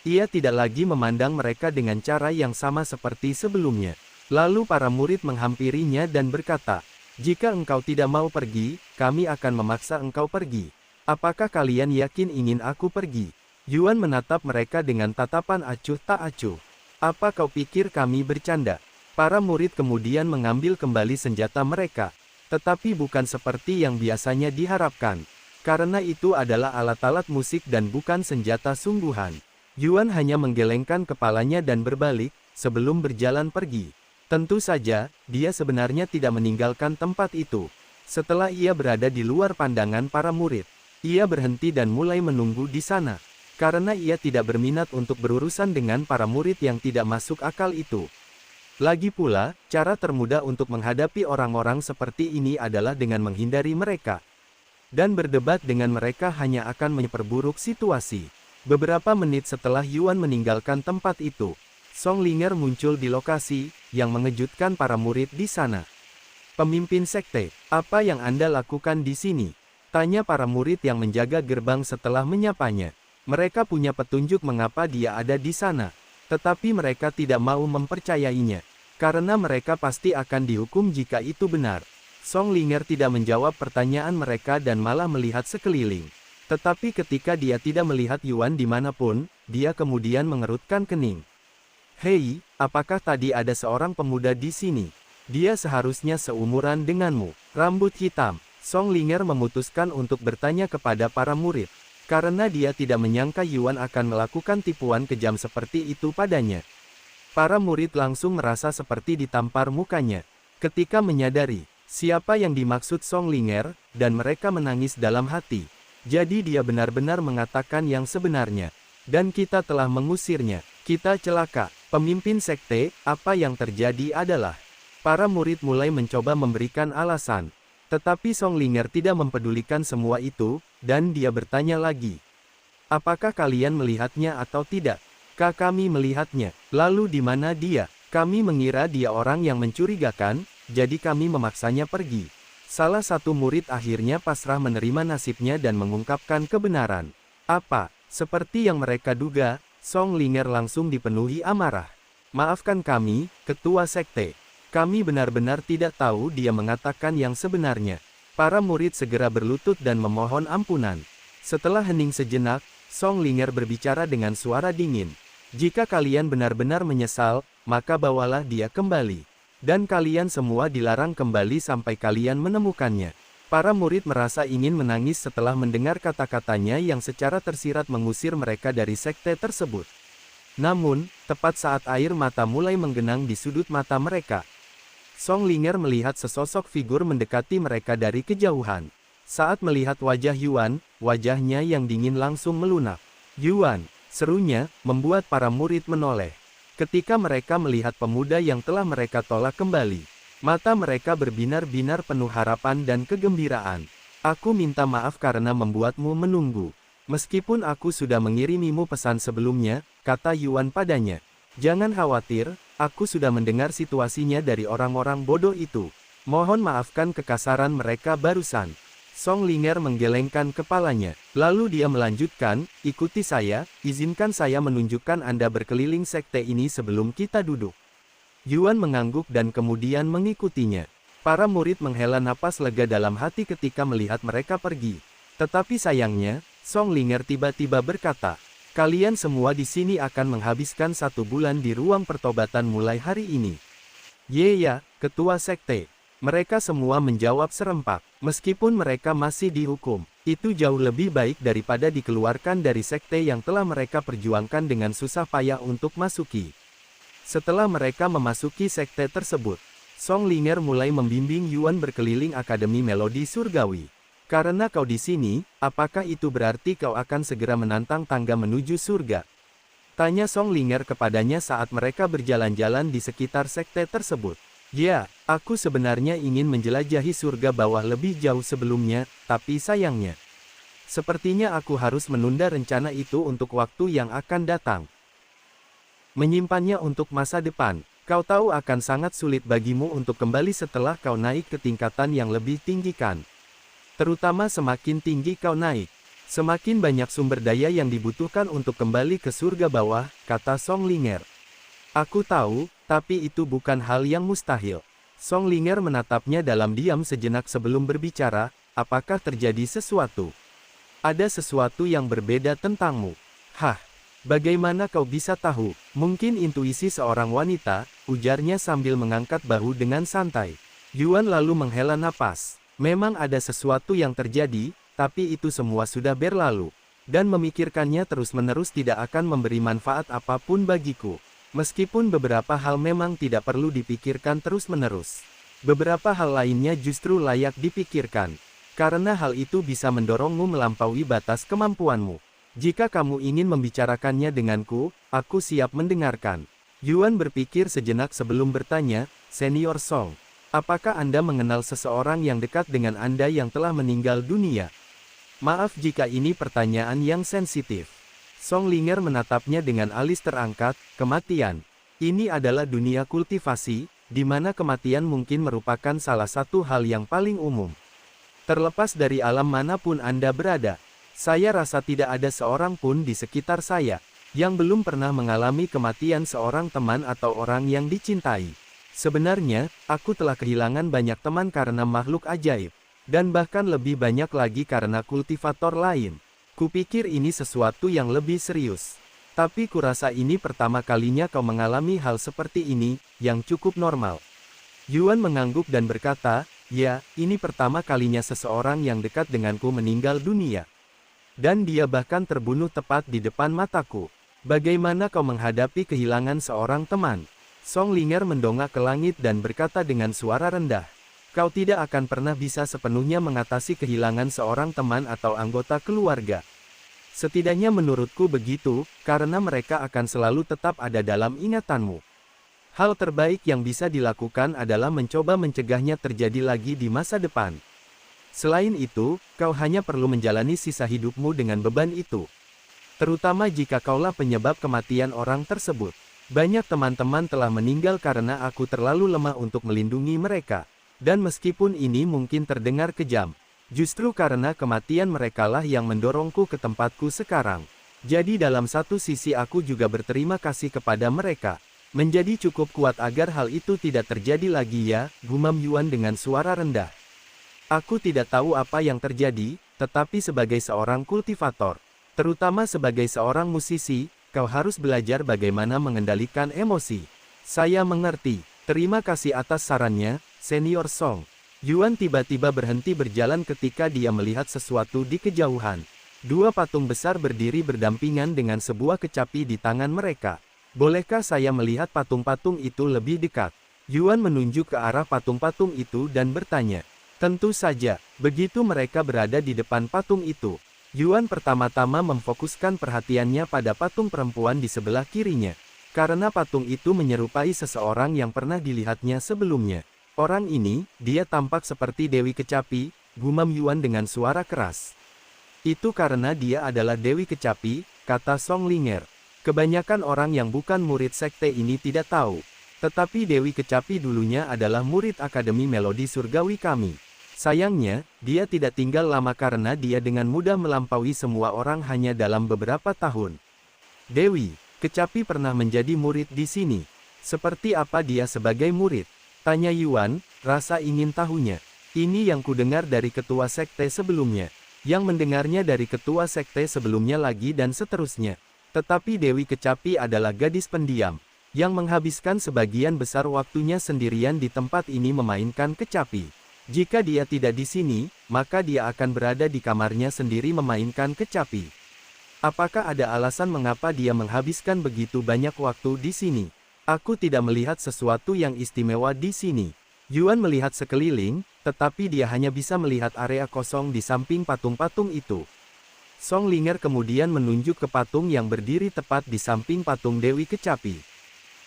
ia tidak lagi memandang mereka dengan cara yang sama seperti sebelumnya. Lalu para murid menghampirinya dan berkata, "Jika engkau tidak mau pergi, kami akan memaksa engkau pergi. Apakah kalian yakin ingin aku pergi?" Yuan menatap mereka dengan tatapan acuh tak acuh. "Apa kau pikir kami bercanda?" Para murid kemudian mengambil kembali senjata mereka. Tetapi bukan seperti yang biasanya diharapkan. Karena itu adalah alat-alat musik dan bukan senjata sungguhan. Yuan hanya menggelengkan kepalanya dan berbalik, sebelum berjalan pergi. Tentu saja, dia sebenarnya tidak meninggalkan tempat itu. Setelah ia berada di luar pandangan para murid, ia berhenti dan mulai menunggu di sana. Karena ia tidak berminat untuk berurusan dengan para murid yang tidak masuk akal itu. Lagi pula, cara termudah untuk menghadapi orang-orang seperti ini adalah dengan menghindari mereka. Dan berdebat dengan mereka hanya akan memperburuk situasi. Beberapa menit setelah Yuan meninggalkan tempat itu, Song Linger muncul di lokasi, yang mengejutkan para murid di sana. "Pemimpin sekte, apa yang Anda lakukan di sini?" tanya para murid yang menjaga gerbang setelah menyapanya. Mereka punya petunjuk mengapa dia ada di sana. Tetapi mereka tidak mau mempercayainya, karena mereka pasti akan dihukum jika itu benar. Song Linger tidak menjawab pertanyaan mereka dan malah melihat sekeliling. Tetapi ketika dia tidak melihat Yuan dimanapun, dia kemudian mengerutkan kening. "Hei, apakah tadi ada seorang pemuda di sini? Dia seharusnya seumuran denganmu." Rambut hitam. Song Linger memutuskan untuk bertanya kepada para murid. Karena dia tidak menyangka Yuan akan melakukan tipuan kejam seperti itu padanya. Para murid langsung merasa seperti ditampar mukanya. Ketika menyadari siapa yang dimaksud Song Linger, dan mereka menangis dalam hati. Jadi dia benar-benar mengatakan yang sebenarnya. Dan kita telah mengusirnya. Kita celaka. Pemimpin sekte, apa yang terjadi adalah para murid mulai mencoba memberikan alasan. Tetapi Song Linger tidak mempedulikan semua itu, dan dia bertanya lagi. Apakah kalian melihatnya atau tidak? Kami melihatnya. Lalu di mana dia? Kami mengira dia orang yang mencurigakan, jadi kami memaksanya pergi. Salah satu murid akhirnya pasrah menerima nasibnya dan mengungkapkan kebenaran. Apa? Seperti yang mereka duga, Song Linger langsung dipenuhi amarah. Maafkan kami, ketua sekte. Kami benar-benar tidak tahu dia mengatakan yang sebenarnya. Para murid segera berlutut dan memohon ampunan. Setelah hening sejenak, Song Linger berbicara dengan suara dingin. Jika kalian benar-benar menyesal, maka bawalah dia kembali. Dan kalian semua dilarang kembali sampai kalian menemukannya. Para murid merasa ingin menangis setelah mendengar kata-katanya yang secara tersirat mengusir mereka dari sekte tersebut. Namun, tepat saat air mata mulai menggenang di sudut mata mereka, Song Linger melihat sesosok figur mendekati mereka dari kejauhan. Saat melihat wajah Yuan, wajahnya yang dingin langsung melunak. Yuan, serunya, membuat para murid menoleh. Ketika mereka melihat pemuda yang telah mereka tolak kembali, mata mereka berbinar-binar penuh harapan dan kegembiraan. Aku minta maaf karena membuatmu menunggu. Meskipun aku sudah mengirimimu pesan sebelumnya, kata Yuan padanya. Jangan khawatir, aku sudah mendengar situasinya dari orang-orang bodoh itu. Mohon maafkan kekasaran mereka barusan. Song Linger menggelengkan kepalanya. Lalu dia melanjutkan, ikuti saya, izinkan saya menunjukkan Anda berkeliling sekte ini sebelum kita duduk. Yuan mengangguk dan kemudian mengikutinya. Para murid menghela napas lega dalam hati ketika melihat mereka pergi. Tetapi sayangnya, Song Linger tiba-tiba berkata, kalian semua di sini akan menghabiskan 1 bulan di ruang pertobatan mulai hari ini. Ya, ketua sekte. Mereka semua menjawab serempak. Meskipun mereka masih dihukum, itu jauh lebih baik daripada dikeluarkan dari sekte yang telah mereka perjuangkan dengan susah payah untuk masuki. Setelah mereka memasuki sekte tersebut, Song Linger mulai membimbing Yuan berkeliling Akademi Melodi Surgawi. Karena kau di sini, apakah itu berarti kau akan segera menantang tangga menuju surga? Tanya Song Linger kepadanya saat mereka berjalan-jalan di sekitar sekte tersebut. Ya, aku sebenarnya ingin menjelajahi surga bawah lebih jauh sebelumnya, tapi sayangnya, sepertinya aku harus menunda rencana itu untuk waktu yang akan datang. Menyimpannya untuk masa depan. Kau tahu akan sangat sulit bagimu untuk kembali setelah kau naik ke tingkatan yang lebih tinggi kan? Terutama semakin tinggi kau naik, semakin banyak sumber daya yang dibutuhkan untuk kembali ke surga bawah, kata Song Linger. Aku tahu, tapi itu bukan hal yang mustahil. Song Linger menatapnya dalam diam sejenak sebelum berbicara, apakah terjadi sesuatu? Ada sesuatu yang berbeda tentangmu. Hah, bagaimana kau bisa tahu? Mungkin intuisi seorang wanita, ujarnya sambil mengangkat bahu dengan santai. Yuan lalu menghela napas. Memang ada sesuatu yang terjadi, tapi itu semua sudah berlalu. Dan memikirkannya terus-menerus tidak akan memberi manfaat apapun bagiku. Meskipun beberapa hal memang tidak perlu dipikirkan terus-menerus. Beberapa hal lainnya justru layak dipikirkan. Karena hal itu bisa mendorongmu melampaui batas kemampuanmu. Jika kamu ingin membicarakannya denganku, aku siap mendengarkan. Yuan berpikir sejenak sebelum bertanya, Senior Song. Apakah Anda mengenal seseorang yang dekat dengan Anda yang telah meninggal dunia? Maaf jika ini pertanyaan yang sensitif. Song Linger menatapnya dengan alis terangkat, kematian. Ini adalah dunia kultivasi, di mana kematian mungkin merupakan salah satu hal yang paling umum. Terlepas dari alam manapun Anda berada, saya rasa tidak ada seorang pun di sekitar saya, yang belum pernah mengalami kematian seorang teman atau orang yang dicintai. Sebenarnya, aku telah kehilangan banyak teman karena makhluk ajaib. Dan bahkan lebih banyak lagi karena kultivator lain. Kupikir ini sesuatu yang lebih serius. Tapi kurasa ini pertama kalinya kau mengalami hal seperti ini, yang cukup normal. Yuan mengangguk dan berkata, Ya, ini pertama kalinya seseorang yang dekat denganku meninggal dunia. Dan dia bahkan terbunuh tepat di depan mataku. Bagaimana kau menghadapi kehilangan seorang teman? Song Linger mendongak ke langit dan berkata dengan suara rendah. Kau tidak akan pernah bisa sepenuhnya mengatasi kehilangan seorang teman atau anggota keluarga. Setidaknya menurutku begitu, karena mereka akan selalu tetap ada dalam ingatanmu. Hal terbaik yang bisa dilakukan adalah mencoba mencegahnya terjadi lagi di masa depan. Selain itu, kau hanya perlu menjalani sisa hidupmu dengan beban itu. Terutama jika kaulah penyebab kematian orang tersebut. Banyak teman-teman telah meninggal karena aku terlalu lemah untuk melindungi mereka. Dan meskipun ini mungkin terdengar kejam, justru karena kematian merekalah yang mendorongku ke tempatku sekarang. Jadi dalam satu sisi aku juga berterima kasih kepada mereka. Menjadi cukup kuat agar hal itu tidak terjadi lagi ya, gumam Yuan dengan suara rendah. Aku tidak tahu apa yang terjadi, tetapi sebagai seorang kultivator, terutama sebagai seorang musisi, kau harus belajar bagaimana mengendalikan emosi. Saya mengerti. Terima kasih atas sarannya, Senior Song. Yuan tiba-tiba berhenti berjalan ketika dia melihat sesuatu di kejauhan. Dua patung besar berdiri berdampingan dengan sebuah kecapi di tangan mereka. Bolehkah saya melihat patung-patung itu lebih dekat? Yuan menunjuk ke arah patung-patung itu dan bertanya. Tentu saja, begitu mereka berada di depan patung itu. Yuan pertama-tama memfokuskan perhatiannya pada patung perempuan di sebelah kirinya. Karena patung itu menyerupai seseorang yang pernah dilihatnya sebelumnya. Orang ini, dia tampak seperti Dewi Kecapi, gumam Yuan dengan suara keras. Itu karena dia adalah Dewi Kecapi, kata Song Linger. Kebanyakan orang yang bukan murid sekte ini tidak tahu. Tetapi Dewi Kecapi dulunya adalah murid Akademi Melodi Surgawi kami. Sayangnya, dia tidak tinggal lama karena dia dengan mudah melampaui semua orang hanya dalam beberapa tahun. Dewi Kecapi pernah menjadi murid di sini. Seperti apa dia sebagai murid? Tanya Yuan, rasa ingin tahunya. Ini yang kudengar dari ketua sekte sebelumnya. Yang mendengarnya dari ketua sekte sebelumnya lagi dan seterusnya. Tetapi Dewi Kecapi adalah gadis pendiam, yang menghabiskan sebagian besar waktunya sendirian di tempat ini memainkan kecapi. Jika dia tidak di sini, maka dia akan berada di kamarnya sendiri memainkan kecapi. Apakah ada alasan mengapa dia menghabiskan begitu banyak waktu di sini? Aku tidak melihat sesuatu yang istimewa di sini. Yuan melihat sekeliling, tetapi dia hanya bisa melihat area kosong di samping patung-patung itu. Song Linger kemudian menunjuk ke patung yang berdiri tepat di samping patung Dewi Kecapi.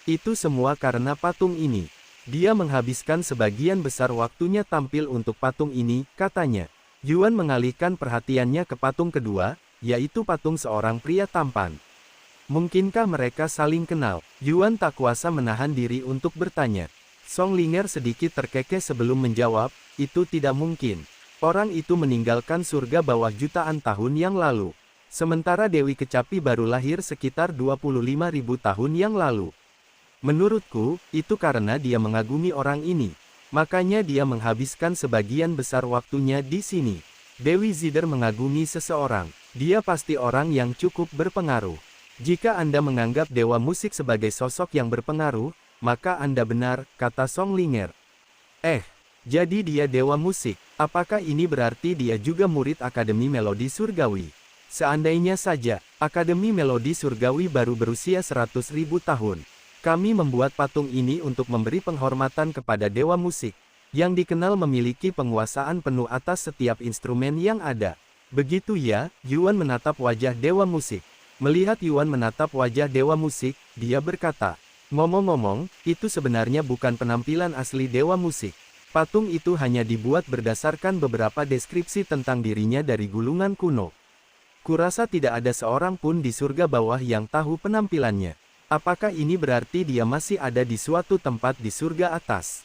Itu semua karena patung ini. Dia menghabiskan sebagian besar waktunya tampil untuk patung ini, katanya. Yuan mengalihkan perhatiannya ke patung kedua, yaitu patung seorang pria tampan. Mungkinkah mereka saling kenal? Yuan tak kuasa menahan diri untuk bertanya. Song Linger sedikit terkekeh sebelum menjawab, itu tidak mungkin. Orang itu meninggalkan surga bawah jutaan tahun yang lalu. Sementara Dewi Kecapi baru lahir sekitar 25.000 tahun yang lalu. Menurutku, itu karena dia mengagumi orang ini. Makanya dia menghabiskan sebagian besar waktunya di sini. Dewi Zider mengagumi seseorang. Dia pasti orang yang cukup berpengaruh. Jika Anda menganggap dewa musik sebagai sosok yang berpengaruh, maka Anda benar, kata Song Linger. Jadi dia dewa musik. Apakah ini berarti dia juga murid Akademi Melodi Surgawi? Seandainya saja, Akademi Melodi Surgawi baru berusia 100.000 tahun. Kami membuat patung ini untuk memberi penghormatan kepada dewa musik, yang dikenal memiliki penguasaan penuh atas setiap instrumen yang ada. Begitu ya, Yuan menatap wajah dewa musik. Melihat Yuan menatap wajah dewa musik, dia berkata, ngomong-ngomong, itu sebenarnya bukan penampilan asli dewa musik. Patung itu hanya dibuat berdasarkan beberapa deskripsi tentang dirinya dari gulungan kuno. Kurasa tidak ada seorang pun di surga bawah yang tahu penampilannya. Apakah ini berarti dia masih ada di suatu tempat di surga atas?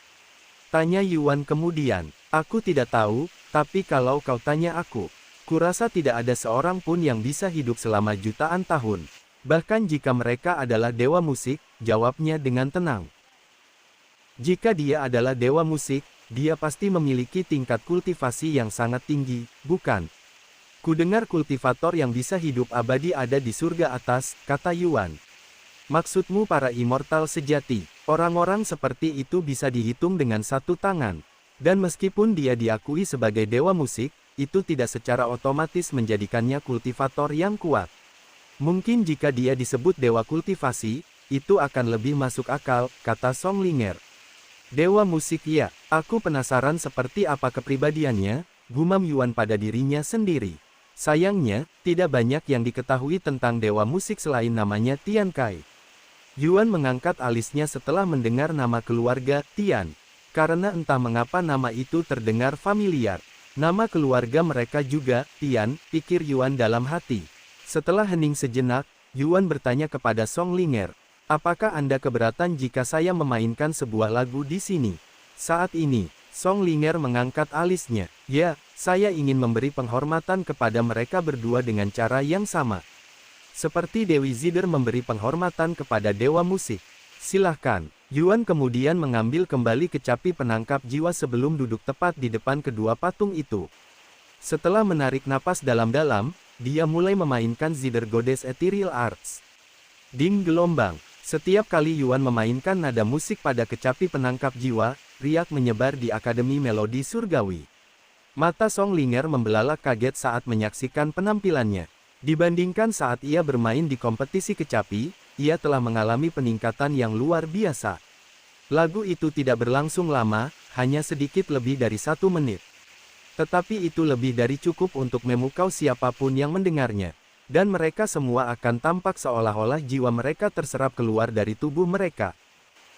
Tanya Yuan kemudian. Aku tidak tahu, tapi kalau kau tanya aku, kurasa tidak ada seorang pun yang bisa hidup selama jutaan tahun. Bahkan jika mereka adalah dewa musik, jawabnya dengan tenang. Jika dia adalah dewa musik, dia pasti memiliki tingkat kultivasi yang sangat tinggi, bukan? Kudengar kultivator yang bisa hidup abadi ada di surga atas, kata Yuan. Maksudmu para immortal sejati, orang-orang seperti itu bisa dihitung dengan satu tangan. Dan meskipun dia diakui sebagai dewa musik, itu tidak secara otomatis menjadikannya kultivator yang kuat. Mungkin jika dia disebut dewa kultivasi, itu akan lebih masuk akal, kata Song Linger. Dewa musik ya, aku penasaran seperti apa kepribadiannya, gumam Yuan pada dirinya sendiri. Sayangnya, tidak banyak yang diketahui tentang dewa musik selain namanya Tian Kai. Yuan mengangkat alisnya setelah mendengar nama keluarga, Tian. Karena entah mengapa nama itu terdengar familiar. Nama keluarga mereka juga, Tian, pikir Yuan dalam hati. Setelah hening sejenak, Yuan bertanya kepada Song Linger, apakah Anda keberatan jika saya memainkan sebuah lagu di sini? Saat ini, Song Linger mengangkat alisnya. Ya, saya ingin memberi penghormatan kepada mereka berdua dengan cara yang sama. Seperti Dewi Zider memberi penghormatan kepada dewa musik. Silahkan. Yuan kemudian mengambil kembali kecapi penangkap jiwa sebelum duduk tepat di depan kedua patung itu. Setelah menarik napas dalam-dalam, dia mulai memainkan Zider Goddess Ethereal Arts. Ding gelombang. Setiap kali Yuan memainkan nada musik pada kecapi penangkap jiwa, riak menyebar di Akademi Melodi Surgawi. Mata Song Linger membelalak kaget saat menyaksikan penampilannya. Dibandingkan saat ia bermain di kompetisi kecapi, ia telah mengalami peningkatan yang luar biasa. Lagu itu tidak berlangsung lama, hanya sedikit lebih dari 1 menit. Tetapi itu lebih dari cukup untuk memukau siapapun yang mendengarnya. Dan mereka semua akan tampak seolah-olah jiwa mereka terserap keluar dari tubuh mereka.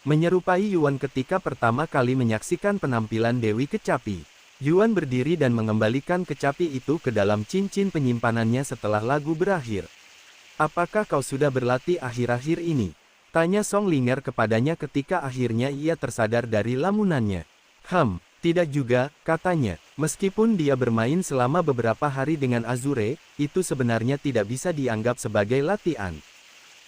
Menyerupai Yuan ketika pertama kali menyaksikan penampilan Dewi Kecapi. Yuan berdiri dan mengembalikan kecapi itu ke dalam cincin penyimpanannya setelah lagu berakhir. Apakah kau sudah berlatih akhir-akhir ini? Tanya Song Linger kepadanya ketika akhirnya ia tersadar dari lamunannya. Tidak juga, katanya. Meskipun dia bermain selama beberapa hari dengan Azure, itu sebenarnya tidak bisa dianggap sebagai latihan.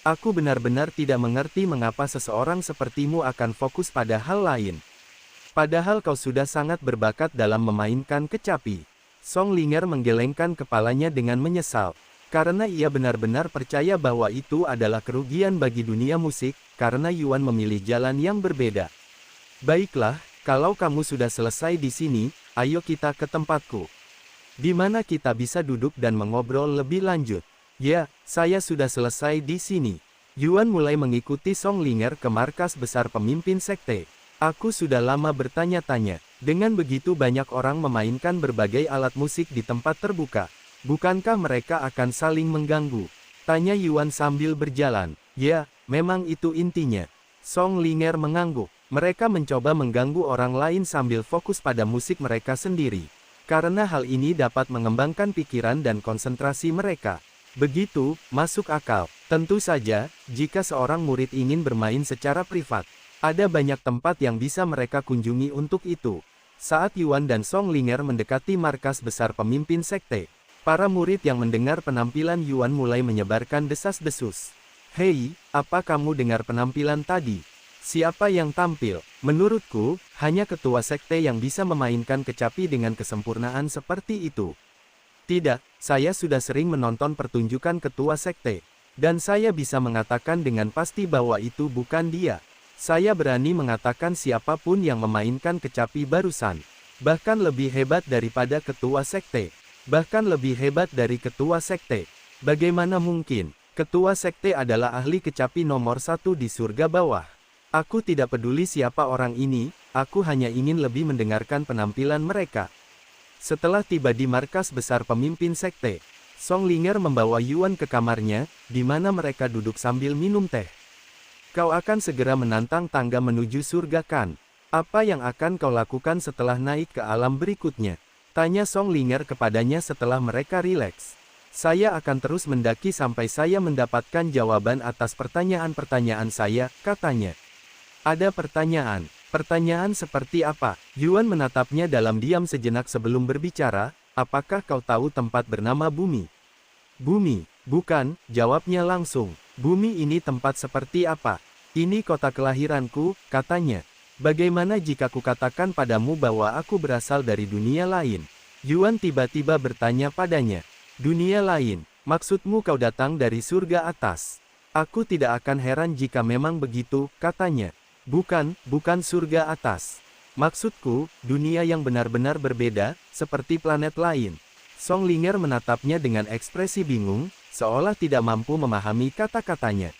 Aku benar-benar tidak mengerti mengapa seseorang sepertimu akan fokus pada hal lain. Padahal kau sudah sangat berbakat dalam memainkan kecapi. Song Linger menggelengkan kepalanya dengan menyesal. Karena ia benar-benar percaya bahwa itu adalah kerugian bagi dunia musik, karena Yuan memilih jalan yang berbeda. Baiklah, kalau kamu sudah selesai di sini, ayo kita ke tempatku. Di mana kita bisa duduk dan mengobrol lebih lanjut. Ya, saya sudah selesai di sini. Yuan mulai mengikuti Song Linger ke markas besar pemimpin sekte. Aku sudah lama bertanya-tanya, dengan begitu banyak orang memainkan berbagai alat musik di tempat terbuka. Bukankah mereka akan saling mengganggu? Tanya Yuan sambil berjalan. Ya, memang itu intinya. Song Linger mengangguk. Mereka mencoba mengganggu orang lain sambil fokus pada musik mereka sendiri. Karena hal ini dapat mengembangkan pikiran dan konsentrasi mereka. Begitu, masuk akal. Tentu saja, jika seorang murid ingin bermain secara privat, ada banyak tempat yang bisa mereka kunjungi untuk itu. Saat Yuan dan Song Linger mendekati markas besar pemimpin sekte, para murid yang mendengar penampilan Yuan mulai menyebarkan desas-desus. Hei, apa kamu dengar penampilan tadi? Siapa yang tampil? Menurutku, hanya ketua sekte yang bisa memainkan kecapi dengan kesempurnaan seperti itu. Tidak, saya sudah sering menonton pertunjukan ketua sekte. Dan saya bisa mengatakan dengan pasti bahwa itu bukan dia. Saya berani mengatakan siapapun yang memainkan kecapi barusan. Bahkan lebih hebat daripada ketua sekte. Bahkan lebih hebat dari ketua sekte. Bagaimana mungkin? Ketua sekte adalah ahli kecapi nomor 1 di surga bawah. Aku tidak peduli siapa orang ini, aku hanya ingin lebih mendengarkan penampilan mereka. Setelah tiba di markas besar pemimpin sekte, Song Linger membawa Yuan ke kamarnya, di mana mereka duduk sambil minum teh. Kau akan segera menantang tangga menuju surga kan? Apa yang akan kau lakukan setelah naik ke alam berikutnya? Tanya Song Linger kepadanya setelah mereka rileks. Saya akan terus mendaki sampai saya mendapatkan jawaban atas pertanyaan-pertanyaan saya, katanya. Ada pertanyaan? Pertanyaan seperti apa? Yuan menatapnya dalam diam sejenak sebelum berbicara. Apakah kau tahu tempat bernama Bumi? Bumi, bukan, jawabnya langsung. Bumi ini tempat seperti apa? Ini kota kelahiranku, katanya. Bagaimana jika kukatakan padamu bahwa aku berasal dari dunia lain? Yuan tiba-tiba bertanya padanya. Dunia lain, maksudmu kau datang dari surga atas? Aku tidak akan heran jika memang begitu, katanya. Bukan surga atas. Maksudku, dunia yang benar-benar berbeda, seperti planet lain. Song Linger menatapnya dengan ekspresi bingung, seolah tidak mampu memahami kata-katanya.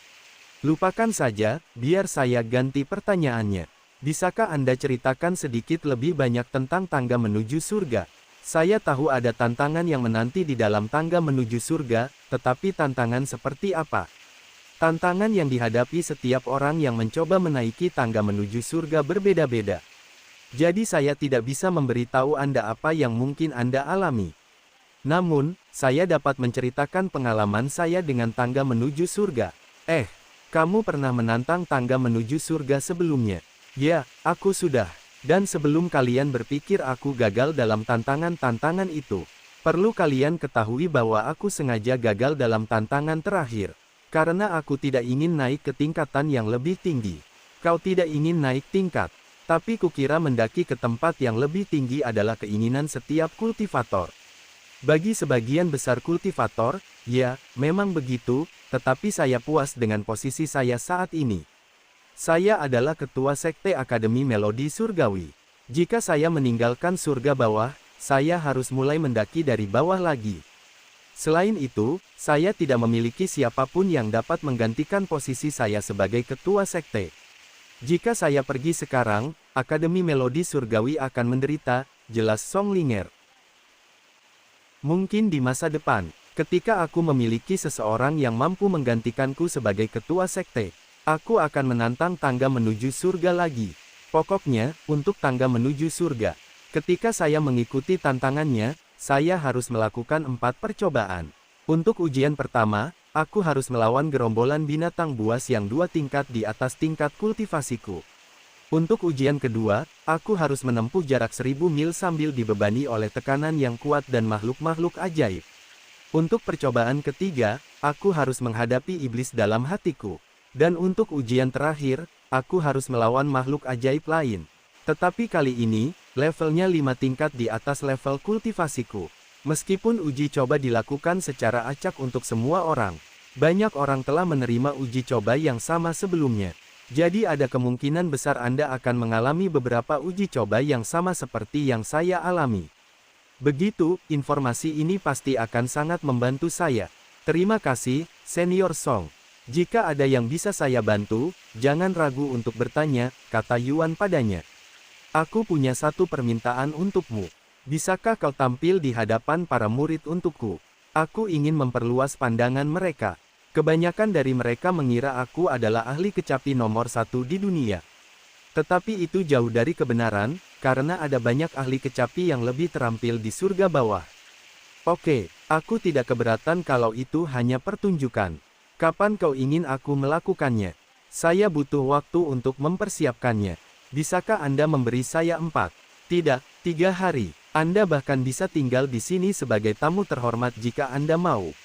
Lupakan saja, biar saya ganti pertanyaannya. Bisakah Anda ceritakan sedikit lebih banyak tentang tangga menuju surga? Saya tahu ada tantangan yang menanti di dalam tangga menuju surga, tetapi tantangan seperti apa? Tantangan yang dihadapi setiap orang yang mencoba menaiki tangga menuju surga berbeda-beda. Jadi saya tidak bisa memberitahu Anda apa yang mungkin Anda alami. Namun, saya dapat menceritakan pengalaman saya dengan tangga menuju surga. Kamu pernah menantang tangga menuju surga sebelumnya? Ya, aku sudah. Dan sebelum kalian berpikir aku gagal dalam tantangan-tantangan itu, perlu kalian ketahui bahwa aku sengaja gagal dalam tantangan terakhir. Karena aku tidak ingin naik ke tingkatan yang lebih tinggi. Kau tidak ingin naik tingkat. Tapi kukira mendaki ke tempat yang lebih tinggi adalah keinginan setiap kultivator. Bagi sebagian besar kultivator, ya, memang begitu, tetapi saya puas dengan posisi saya saat ini. Saya adalah ketua Sekte Akademi Melodi Surgawi. Jika saya meninggalkan surga bawah, saya harus mulai mendaki dari bawah lagi. Selain itu, saya tidak memiliki siapapun yang dapat menggantikan posisi saya sebagai ketua sekte. Jika saya pergi sekarang, Akademi Melodi Surgawi akan menderita, jelas Song Linger. Mungkin di masa depan, ketika aku memiliki seseorang yang mampu menggantikanku sebagai ketua sekte, aku akan menantang tangga menuju surga lagi. Pokoknya, untuk tangga menuju surga, ketika saya mengikuti tantangannya, saya harus melakukan 4 percobaan. Untuk ujian pertama, aku harus melawan gerombolan binatang buas yang 2 tingkat di atas tingkat kultivasiku. Untuk ujian kedua, aku harus menempuh jarak 1000 mil sambil dibebani oleh tekanan yang kuat dan makhluk-makhluk ajaib. Untuk percobaan ketiga, aku harus menghadapi iblis dalam hatiku. Dan untuk ujian terakhir, aku harus melawan makhluk ajaib lain. Tetapi kali ini, levelnya 5 tingkat di atas level kultivasiku. Meskipun uji coba dilakukan secara acak untuk semua orang, banyak orang telah menerima uji coba yang sama sebelumnya. Jadi ada kemungkinan besar Anda akan mengalami beberapa uji coba yang sama seperti yang saya alami. Begitu, informasi ini pasti akan sangat membantu saya. Terima kasih, Senior Song. Jika ada yang bisa saya bantu, jangan ragu untuk bertanya, kata Yuan padanya. Aku punya satu permintaan untukmu. Bisakah kau tampil di hadapan para murid untukku? Aku ingin memperluas pandangan mereka. Kebanyakan dari mereka mengira aku adalah ahli kecapi nomor 1 di dunia. Tetapi itu jauh dari kebenaran, karena ada banyak ahli kecapi yang lebih terampil di surga bawah. Oke, aku tidak keberatan kalau itu hanya pertunjukan. Kapan kau ingin aku melakukannya? Saya butuh waktu untuk mempersiapkannya. Bisakah Anda memberi saya 4? Tidak, 3 hari. Anda bahkan bisa tinggal di sini sebagai tamu terhormat jika Anda mau.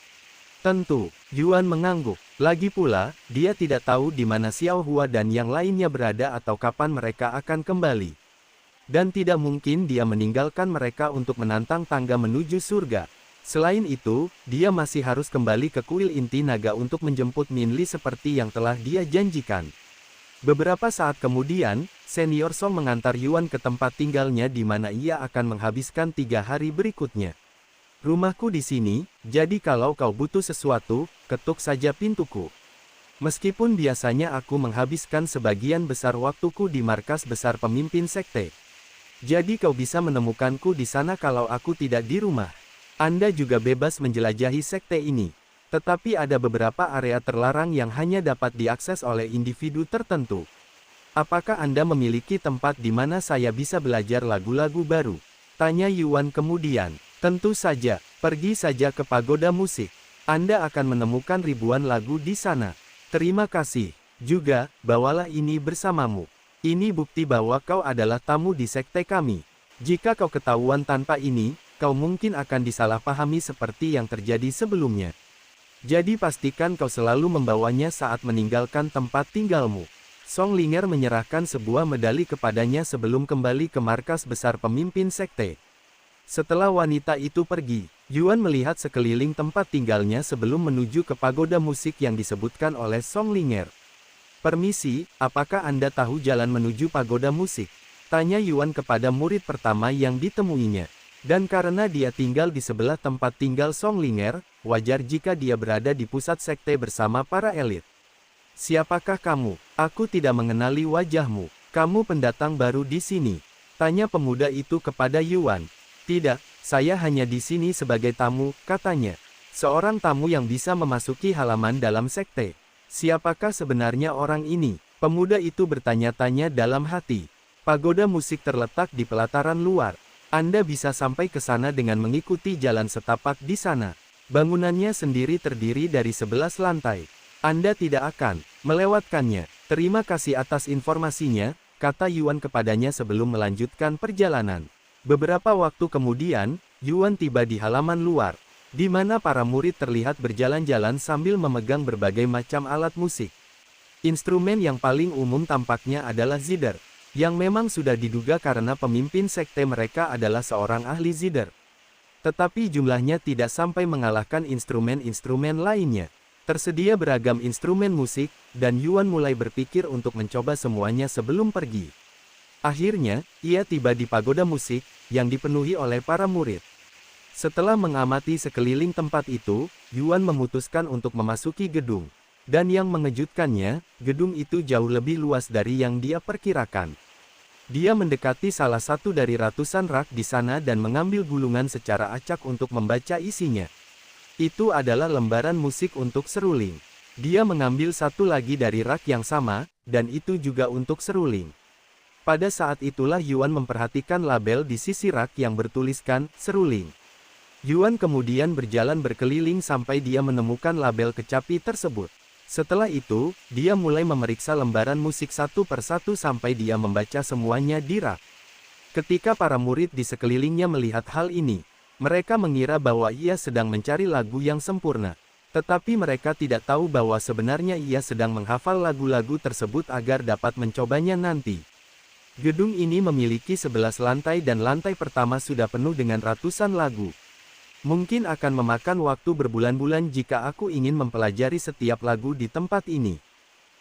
Tentu, Yuan mengangguk. Lagi pula, dia tidak tahu di mana Xiao Hua dan yang lainnya berada atau kapan mereka akan kembali. Dan tidak mungkin dia meninggalkan mereka untuk menantang tangga menuju surga. Selain itu, dia masih harus kembali ke kuil inti naga untuk menjemput Min Li seperti yang telah dia janjikan. Beberapa saat kemudian, Senior Song mengantar Yuan ke tempat tinggalnya di mana ia akan menghabiskan 3 hari berikutnya. Rumahku di sini, jadi kalau kau butuh sesuatu, ketuk saja pintuku. Meskipun biasanya aku menghabiskan sebagian besar waktuku di markas besar pemimpin sekte. Jadi kau bisa menemukanku di sana kalau aku tidak di rumah. Anda juga bebas menjelajahi sekte ini. Tetapi ada beberapa area terlarang yang hanya dapat diakses oleh individu tertentu. Apakah Anda memiliki tempat di mana saya bisa belajar lagu-lagu baru? Tanya Yuan kemudian. Tentu saja, pergi saja ke pagoda musik. Anda akan menemukan ribuan lagu di sana. Terima kasih. Juga, bawalah ini bersamamu. Ini bukti bahwa kau adalah tamu di sekte kami. Jika kau ketahuan tanpa ini, kau mungkin akan disalahpahami seperti yang terjadi sebelumnya. Jadi pastikan kau selalu membawanya saat meninggalkan tempat tinggalmu. Song Linger menyerahkan sebuah medali kepadanya sebelum kembali ke markas besar pemimpin sekte. Setelah wanita itu pergi, Yuan melihat sekeliling tempat tinggalnya sebelum menuju ke pagoda musik yang disebutkan oleh Song Linger. Permisi, apakah Anda tahu jalan menuju pagoda musik? Tanya Yuan kepada murid pertama yang ditemuinya. Dan karena dia tinggal di sebelah tempat tinggal Song Linger, wajar jika dia berada di pusat sekte bersama para elit. Siapakah kamu? Aku tidak mengenali wajahmu. Kamu pendatang baru di sini. Tanya pemuda itu kepada Yuan. Tidak, saya hanya di sini sebagai tamu, katanya. Seorang tamu yang bisa memasuki halaman dalam sekte. Siapakah sebenarnya orang ini? Pemuda itu bertanya-tanya dalam hati. Pagoda musik terletak di pelataran luar. Anda bisa sampai ke sana dengan mengikuti jalan setapak di sana. Bangunannya sendiri terdiri dari 11 lantai. Anda tidak akan melewatkannya. Terima kasih atas informasinya, kata Yuan kepadanya sebelum melanjutkan perjalanan. Beberapa waktu kemudian, Yuan tiba di halaman luar, di mana para murid terlihat berjalan-jalan sambil memegang berbagai macam alat musik. Instrumen yang paling umum tampaknya adalah zither, yang memang sudah diduga karena pemimpin sekte mereka adalah seorang ahli zither. Tetapi jumlahnya tidak sampai mengalahkan instrumen-instrumen lainnya. Tersedia beragam instrumen musik, dan Yuan mulai berpikir untuk mencoba semuanya sebelum pergi. Akhirnya, ia tiba di pagoda musik, yang dipenuhi oleh para murid. Setelah mengamati sekeliling tempat itu, Yuan memutuskan untuk memasuki gedung. Dan yang mengejutkannya, gedung itu jauh lebih luas dari yang dia perkirakan. Dia mendekati salah satu dari ratusan rak di sana dan mengambil gulungan secara acak untuk membaca isinya. Itu adalah lembaran musik untuk seruling. Dia mengambil satu lagi dari rak yang sama, dan itu juga untuk seruling. Pada saat itulah Yuan memperhatikan label di sisi rak yang bertuliskan seruling. Yuan kemudian berjalan berkeliling sampai dia menemukan label kecapi tersebut. Setelah itu, dia mulai memeriksa lembaran musik satu persatu sampai dia membaca semuanya di rak. Ketika para murid di sekelilingnya melihat hal ini, mereka mengira bahwa ia sedang mencari lagu yang sempurna. Tetapi mereka tidak tahu bahwa sebenarnya ia sedang menghafal lagu-lagu tersebut agar dapat mencobanya nanti. Gedung ini memiliki 11 lantai dan lantai pertama sudah penuh dengan ratusan lagu. Mungkin akan memakan waktu berbulan-bulan jika aku ingin mempelajari setiap lagu di tempat ini.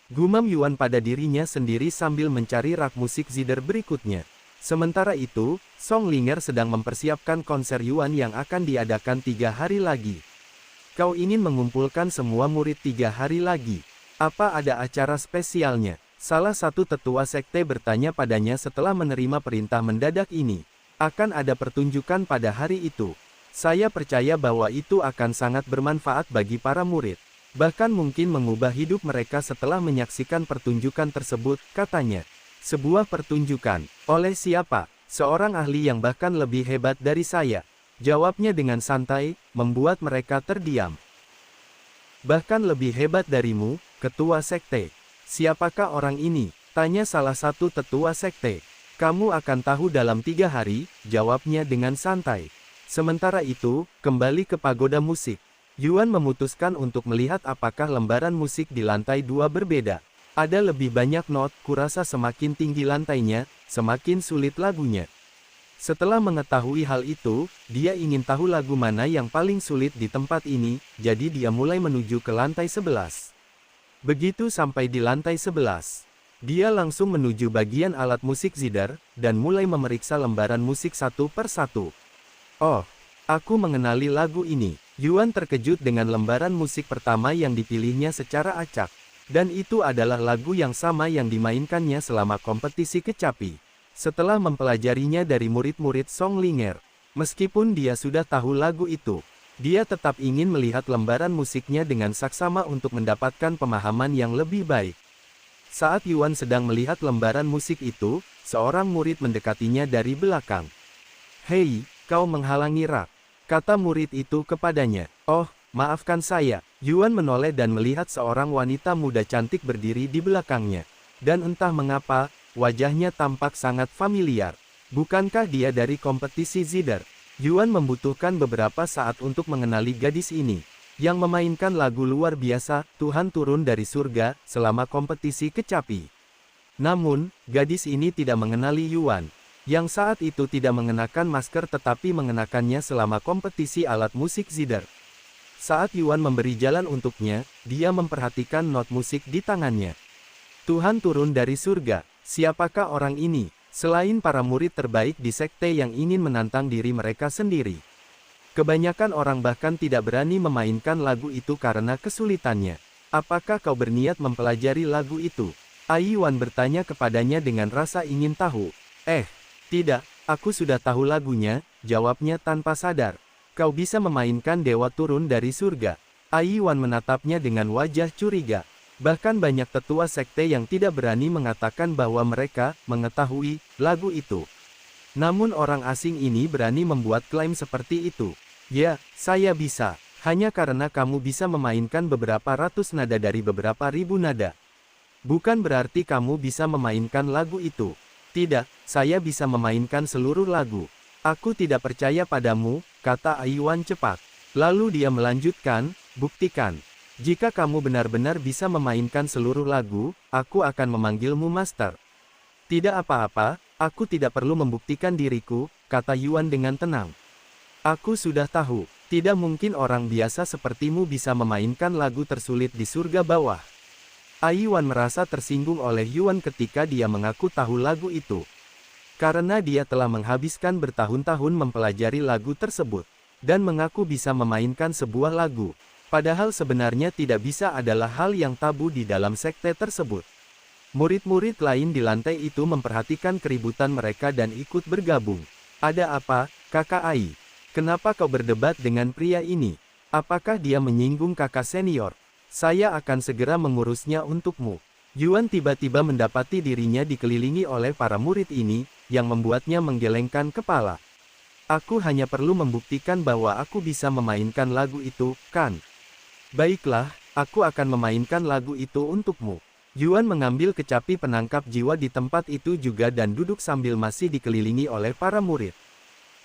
Gumam Yuan pada dirinya sendiri sambil mencari rak musik zither berikutnya. Sementara itu, Song Linger sedang mempersiapkan konser Yuan yang akan diadakan 3 hari lagi. Kau ingin mengumpulkan semua murid 3 hari lagi. Apa ada acara spesialnya? Salah satu tetua sekte bertanya padanya setelah menerima perintah mendadak ini. Akan ada pertunjukan pada hari itu. Saya percaya bahwa itu akan sangat bermanfaat bagi para murid. Bahkan mungkin mengubah hidup mereka setelah menyaksikan pertunjukan tersebut, katanya. Sebuah pertunjukan. Oleh siapa? Seorang ahli yang bahkan lebih hebat dari saya. Jawabnya dengan santai, membuat mereka terdiam. Bahkan lebih hebat darimu, ketua sekte. Siapakah orang ini? Tanya salah satu tetua sekte. Kamu akan tahu dalam 3 hari, jawabnya dengan santai. Sementara itu, kembali ke pagoda musik. Yuan memutuskan untuk melihat apakah lembaran musik di lantai 2 berbeda. Ada lebih banyak not, kurasa semakin tinggi lantainya, semakin sulit lagunya. Setelah mengetahui hal itu, dia ingin tahu lagu mana yang paling sulit di tempat ini, jadi dia mulai menuju ke lantai 11. Begitu sampai di lantai 11, dia langsung menuju bagian alat musik zither, dan mulai memeriksa lembaran musik satu per satu. Oh, aku mengenali lagu ini. Yuan terkejut dengan lembaran musik pertama yang dipilihnya secara acak. Dan itu adalah lagu yang sama yang dimainkannya selama kompetisi kecapi. Setelah mempelajarinya dari murid-murid Song Linger, meskipun dia sudah tahu lagu itu, dia tetap ingin melihat lembaran musiknya dengan saksama untuk mendapatkan pemahaman yang lebih baik. Saat Yuan sedang melihat lembaran musik itu, seorang murid mendekatinya dari belakang. Hei, kau menghalangi rak, kata murid itu kepadanya. Oh, maafkan saya. Yuan menoleh dan melihat seorang wanita muda cantik berdiri di belakangnya. Dan entah mengapa, wajahnya tampak sangat familiar. Bukankah dia dari kompetisi zither? Yuan membutuhkan beberapa saat untuk mengenali gadis ini, yang memainkan lagu luar biasa, Tuhan turun dari surga, selama kompetisi kecapi. Namun, gadis ini tidak mengenali Yuan, yang saat itu tidak mengenakan masker tetapi mengenakannya selama kompetisi alat musik zither. Saat Yuan memberi jalan untuknya, dia memperhatikan not musik di tangannya. Tuhan turun dari surga. Siapakah orang ini? Selain para murid terbaik di sekte yang ingin menantang diri mereka sendiri. Kebanyakan orang bahkan tidak berani memainkan lagu itu karena kesulitannya. Apakah kau berniat mempelajari lagu itu? Ai Yuan bertanya kepadanya dengan rasa ingin tahu. Tidak, aku sudah tahu lagunya, jawabnya tanpa sadar. Kau bisa memainkan dewa turun dari surga. Ai Yuan menatapnya dengan wajah curiga. Bahkan banyak tetua sekte yang tidak berani mengatakan bahwa mereka mengetahui lagu itu. Namun orang asing ini berani membuat klaim seperti itu. Ya, saya bisa. Hanya karena kamu bisa memainkan beberapa ratus nada dari beberapa ribu nada. Bukan berarti kamu bisa memainkan lagu itu. Tidak, saya bisa memainkan seluruh lagu. Aku tidak percaya padamu, kata Ai Yuan cepat. Lalu dia melanjutkan, buktikan. Jika kamu benar-benar bisa memainkan seluruh lagu, aku akan memanggilmu master. Tidak apa-apa, aku tidak perlu membuktikan diriku, kata Yuan dengan tenang. Aku sudah tahu. Tidak mungkin orang biasa sepertimu bisa memainkan lagu tersulit di surga bawah. Ai Yuan merasa tersinggung oleh Yuan ketika dia mengaku tahu lagu itu. Karena dia telah menghabiskan bertahun-tahun mempelajari lagu tersebut. Dan mengaku bisa memainkan sebuah lagu. Padahal sebenarnya tidak bisa adalah hal yang tabu di dalam sekte tersebut. Murid-murid lain di lantai itu memperhatikan keributan mereka dan ikut bergabung. Ada apa, kakak Ai? Kenapa kau berdebat dengan pria ini? Apakah dia menyinggung kakak senior? Saya akan segera mengurusnya untukmu. Yuan tiba-tiba mendapati dirinya dikelilingi oleh para murid ini, yang membuatnya menggelengkan kepala. Aku hanya perlu membuktikan bahwa aku bisa memainkan lagu itu, kan? Baiklah, aku akan memainkan lagu itu untukmu. Yuan mengambil kecapi penangkap jiwa di tempat itu juga dan duduk sambil masih dikelilingi oleh para murid.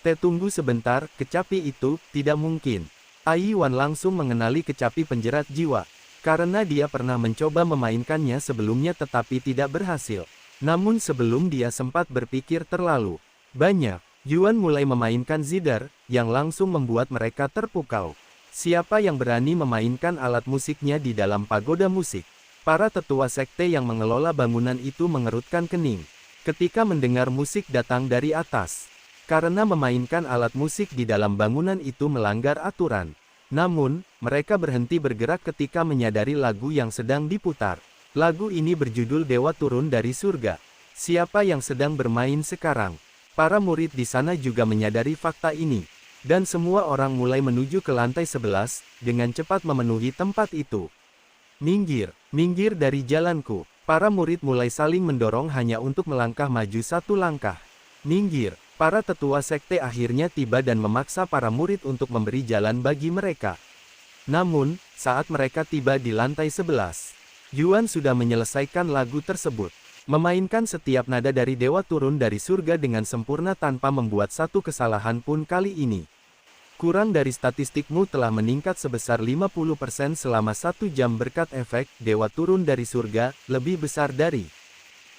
Tunggu sebentar, kecapi itu, tidak mungkin. Ai Yuan langsung mengenali kecapi penjerat jiwa. Karena dia pernah mencoba memainkannya sebelumnya tetapi tidak berhasil. Namun sebelum dia sempat berpikir terlalu banyak, Yuan mulai memainkan zither, yang langsung membuat mereka terpukau. Siapa yang berani memainkan alat musiknya di dalam pagoda musik? Para tetua sekte yang mengelola bangunan itu mengerutkan kening. Ketika mendengar musik datang dari atas. Karena memainkan alat musik di dalam bangunan itu melanggar aturan. Namun, mereka berhenti bergerak ketika menyadari lagu yang sedang diputar. Lagu ini berjudul Dewa Turun dari Surga. Siapa yang sedang bermain sekarang? Para murid di sana juga menyadari fakta ini. Dan semua orang mulai menuju ke lantai 11, dengan cepat memenuhi tempat itu. Minggir, minggir dari jalanku. Para murid mulai saling mendorong hanya untuk melangkah maju satu langkah. Minggir. Para tetua sekte akhirnya tiba dan memaksa para murid untuk memberi jalan bagi mereka. Namun, saat mereka tiba di lantai 11, Yuan sudah menyelesaikan lagu tersebut. Memainkan setiap nada dari Dewa Turun dari Surga dengan sempurna tanpa membuat satu kesalahan pun kali ini. Kurang dari statistikmu telah meningkat sebesar 50% selama 1 jam berkat efek Dewa Turun dari Surga, lebih besar dari.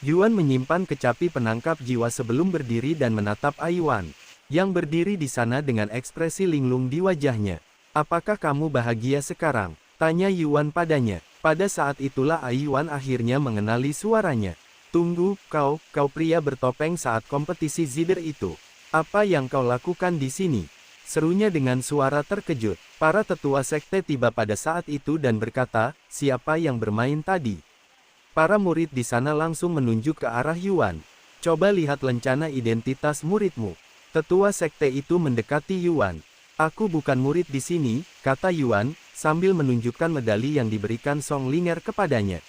Yuan menyimpan kecapi penangkap jiwa sebelum berdiri dan menatap Ai Yuan, yang berdiri di sana dengan ekspresi linglung di wajahnya. Apakah kamu bahagia sekarang? Tanya Yuan padanya. Pada saat itulah Ai Yuan akhirnya mengenali suaranya. Tunggu, kau pria bertopeng saat kompetisi zither itu. Apa yang kau lakukan di sini? Serunya dengan suara terkejut. Para tetua sekte tiba pada saat itu dan berkata, siapa yang bermain tadi? Para murid di sana langsung menunjuk ke arah Yuan. Coba lihat lencana identitas muridmu. Tetua sekte itu mendekati Yuan. Aku bukan murid di sini, kata Yuan, sambil menunjukkan medali yang diberikan Song Linger kepadanya.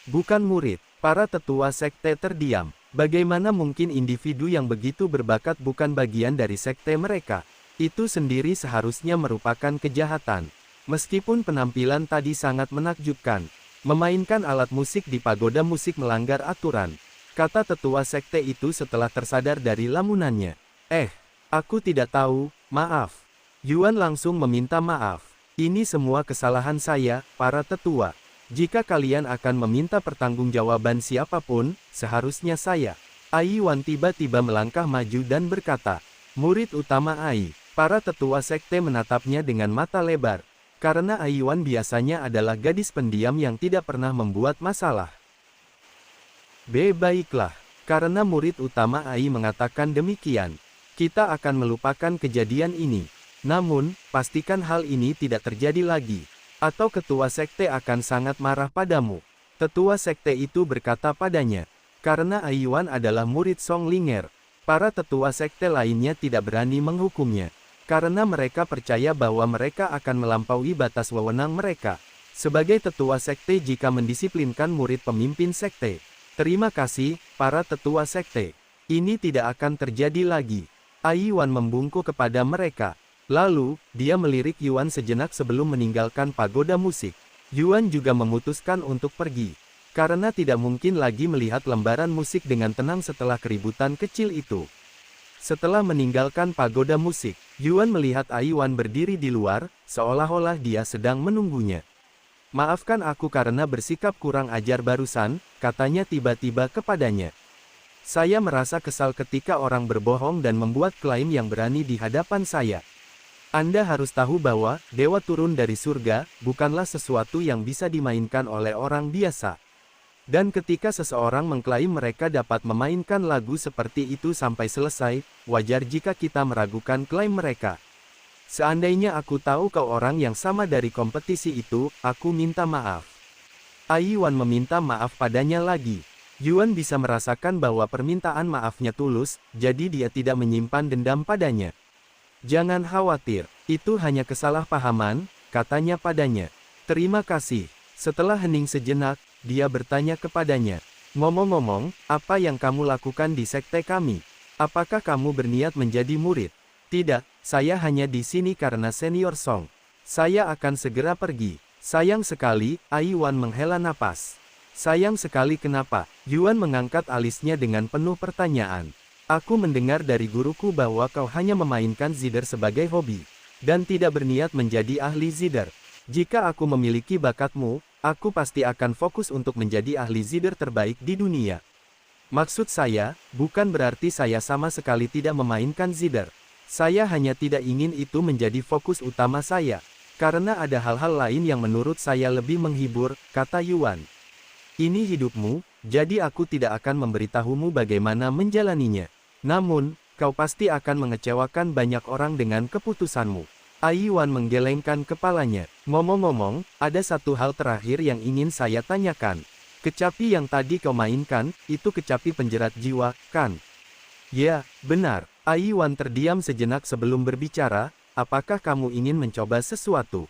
Bukan murid. Para tetua sekte terdiam. Bagaimana mungkin individu yang begitu berbakat bukan bagian dari sekte mereka? Itu sendiri seharusnya merupakan kejahatan. Meskipun penampilan tadi sangat menakjubkan. Memainkan alat musik di pagoda musik melanggar aturan, kata tetua sekte itu setelah tersadar dari lamunannya. Aku tidak tahu, maaf. Yuan langsung meminta maaf. Ini semua kesalahan saya, para tetua. Jika kalian akan meminta pertanggungjawaban siapapun, seharusnya saya. Ai Yuan tiba-tiba melangkah maju dan berkata, murid utama Ai. Para tetua sekte menatapnya dengan mata lebar. Karena Ai Yuan biasanya adalah gadis pendiam yang tidak pernah membuat masalah. Baiklah, Karena murid utama Ai mengatakan demikian, kita akan melupakan kejadian ini. Namun, pastikan hal ini tidak terjadi lagi, atau ketua sekte akan sangat marah padamu. Tetua sekte itu berkata padanya, karena Ai Yuan adalah murid Song Linger, para tetua sekte lainnya tidak berani menghukumnya, karena mereka percaya bahwa mereka akan melampaui batas wewenang mereka sebagai tetua sekte jika mendisiplinkan murid pemimpin sekte. Terima kasih, para tetua sekte. Ini tidak akan terjadi lagi. Ai Yuan membungkuk kepada mereka. Lalu, dia melirik Yuan sejenak sebelum meninggalkan pagoda musik. Yuan juga memutuskan untuk pergi, karena tidak mungkin lagi melihat lembaran musik dengan tenang setelah keributan kecil itu. Setelah meninggalkan pagoda musik, Yuan melihat Ai Yuan berdiri di luar, seolah-olah dia sedang menunggunya. Maafkan aku karena bersikap kurang ajar barusan, katanya tiba-tiba kepadanya. Saya merasa kesal ketika orang berbohong dan membuat klaim yang berani di hadapan saya. Anda harus tahu bahwa, dewa turun dari surga, bukanlah sesuatu yang bisa dimainkan oleh orang biasa. Dan ketika seseorang mengklaim mereka dapat memainkan lagu seperti itu sampai selesai, wajar jika kita meragukan klaim mereka. Seandainya aku tahu kau orang yang sama dari kompetisi itu, aku minta maaf. Ai Yuan meminta maaf padanya lagi. Yuan bisa merasakan bahwa permintaan maafnya tulus, jadi dia tidak menyimpan dendam padanya. Jangan khawatir, itu hanya kesalahpahaman, katanya padanya. Terima kasih. Setelah hening sejenak, dia bertanya kepadanya. Ngomong-ngomong, apa yang kamu lakukan di sekte kami? Apakah kamu berniat menjadi murid? Tidak, saya hanya di sini karena senior Song. Saya akan segera pergi. Sayang sekali, Ai Yuan menghela napas. Sayang sekali kenapa? Yuan mengangkat alisnya dengan penuh pertanyaan. Aku mendengar dari guruku bahwa kau hanya memainkan zither sebagai hobi, dan tidak berniat menjadi ahli zither. Jika aku memiliki bakatmu, aku pasti akan fokus untuk menjadi ahli zither terbaik di dunia. Maksud saya, bukan berarti saya sama sekali tidak memainkan zither. Saya hanya tidak ingin itu menjadi fokus utama saya, karena ada hal-hal lain yang menurut saya lebih menghibur, kata Yuan. Ini hidupmu, jadi aku tidak akan memberitahumu bagaimana menjalaninya. Namun, kau pasti akan mengecewakan banyak orang dengan keputusanmu. Ai Yuan menggelengkan kepalanya. Ngomong-ngomong, ada satu hal terakhir yang ingin saya tanyakan. Kecapi yang tadi kau mainkan, itu kecapi penjerat jiwa, kan? Ya, benar. Ai Yuan terdiam sejenak sebelum berbicara. Apakah kamu ingin mencoba sesuatu?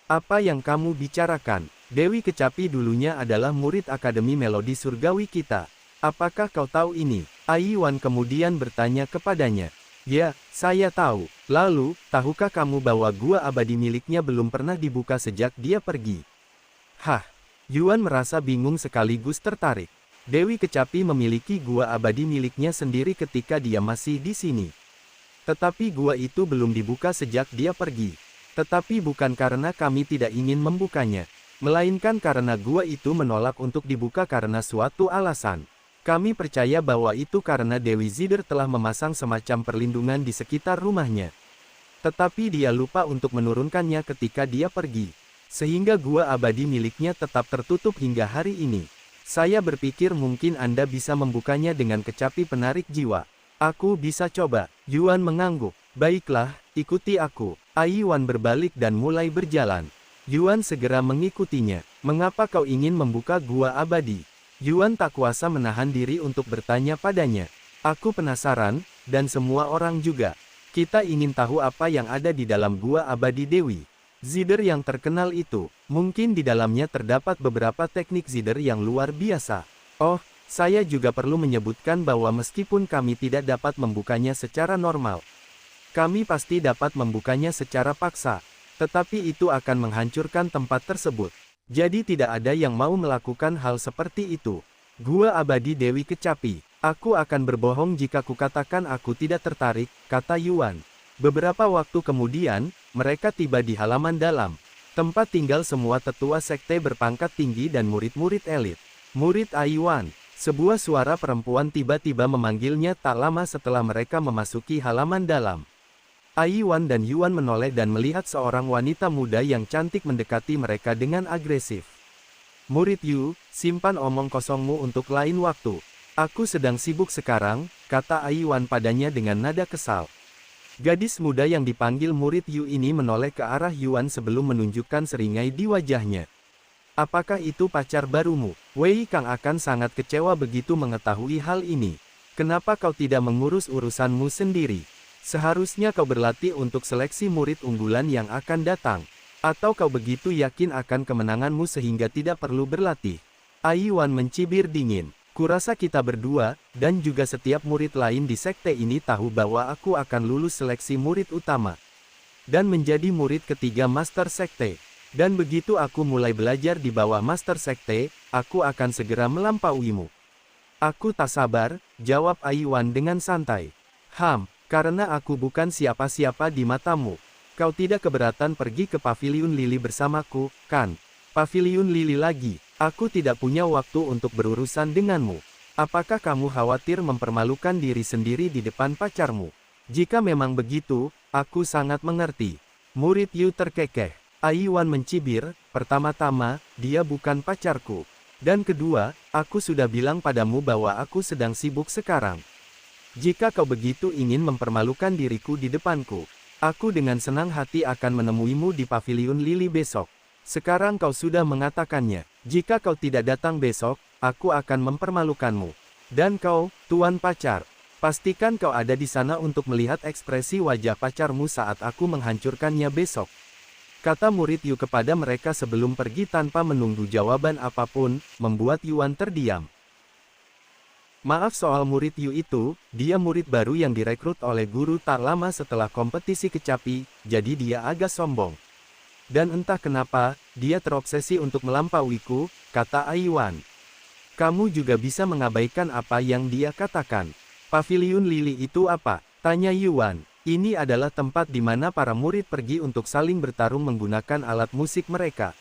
Apa yang kamu bicarakan? Dewi Kecapi dulunya adalah murid Akademi Melodi Surgawi kita. Apakah kau tahu ini? Ai Yuan kemudian bertanya kepadanya. Ya, saya tahu. Lalu, tahukah kamu bahwa gua abadi miliknya belum pernah dibuka sejak dia pergi? Hah? Yuan merasa bingung sekaligus tertarik. Dewi Kecapi memiliki gua abadi miliknya sendiri ketika dia masih di sini. Tetapi gua itu belum dibuka sejak dia pergi. Tetapi bukan karena kami tidak ingin membukanya, melainkan karena gua itu menolak untuk dibuka karena suatu alasan. Kami percaya bahwa itu karena Dewi Zither telah memasang semacam perlindungan di sekitar rumahnya. Tetapi dia lupa untuk menurunkannya ketika dia pergi. Sehingga gua abadi miliknya tetap tertutup hingga hari ini. Saya berpikir mungkin Anda bisa membukanya dengan kecapi penarik jiwa. Aku bisa coba. Yuan mengangguk. Baiklah, ikuti aku. Ai Yuan berbalik dan mulai berjalan. Yuan segera mengikutinya. Mengapa kau ingin membuka gua abadi? Yuan tak kuasa menahan diri untuk bertanya padanya. Aku penasaran, dan semua orang juga. Kita ingin tahu apa yang ada di dalam gua abadi Dewi Zither yang terkenal itu. Mungkin di dalamnya terdapat beberapa teknik zither yang luar biasa. Oh, saya juga perlu menyebutkan bahwa meskipun kami tidak dapat membukanya secara normal, kami pasti dapat membukanya secara paksa. Tetapi itu akan menghancurkan tempat tersebut. Jadi tidak ada yang mau melakukan hal seperti itu. Gua abadi Dewi Kecapi. Aku akan berbohong jika kukatakan aku tidak tertarik, kata Yuan. Beberapa waktu kemudian, mereka tiba di halaman dalam. Tempat tinggal semua tetua sekte berpangkat tinggi dan murid-murid elit. Murid Ai Yuan. Sebuah suara perempuan tiba-tiba memanggilnya tak lama setelah mereka memasuki halaman dalam. Ai Yuan dan Yuan menoleh dan melihat seorang wanita muda yang cantik mendekati mereka dengan agresif. Murid Yu, simpan omong kosongmu untuk lain waktu. Aku sedang sibuk sekarang, kata Aiwan padanya dengan nada kesal. Gadis muda yang dipanggil murid Yu ini menoleh ke arah Yuan sebelum menunjukkan seringai di wajahnya. Apakah itu pacar barumu? Wei Kang akan sangat kecewa begitu mengetahui hal ini. Kenapa kau tidak mengurus urusanmu sendiri? Seharusnya kau berlatih untuk seleksi murid unggulan yang akan datang. Atau kau begitu yakin akan kemenanganmu sehingga tidak perlu berlatih? Aiwan mencibir dingin. Kurasa kita berdua, dan juga setiap murid lain di sekte ini tahu bahwa aku akan lulus seleksi murid utama. Dan menjadi murid ketiga Master Sekte. Dan begitu aku mulai belajar di bawah Master Sekte, aku akan segera melampauimu. Aku tak sabar, jawab Aiwan dengan santai. Karena aku bukan siapa-siapa di matamu. Kau tidak keberatan pergi ke Paviliun Lili bersamaku, kan? Paviliun Lili lagi. Aku tidak punya waktu untuk berurusan denganmu. Apakah kamu khawatir mempermalukan diri sendiri di depan pacarmu? Jika memang begitu, aku sangat mengerti. Murid Yu terkekeh. Aiwan mencibir, pertama-tama, dia bukan pacarku. Dan kedua, aku sudah bilang padamu bahwa aku sedang sibuk sekarang. Jika kau begitu ingin mempermalukan diriku di depanku, aku dengan senang hati akan menemuimu di Paviliun Lili besok. Sekarang kau sudah mengatakannya. Jika kau tidak datang besok, aku akan mempermalukanmu. Dan kau, tuan pacar, pastikan kau ada di sana untuk melihat ekspresi wajah pacarmu saat aku menghancurkannya besok. Kata murid Yu kepada mereka sebelum pergi tanpa menunggu jawaban apapun, membuat Yuan terdiam. Maaf soal murid Yu itu, dia murid baru yang direkrut oleh guru tak lama setelah kompetisi kecapi, jadi dia agak sombong. Dan entah kenapa, dia terobsesi untuk melampauiku, kata Aiwan. Kamu juga bisa mengabaikan apa yang dia katakan. Paviliun Lili itu apa? Tanya Yuan. Ini adalah tempat di mana para murid pergi untuk saling bertarung menggunakan alat musik mereka.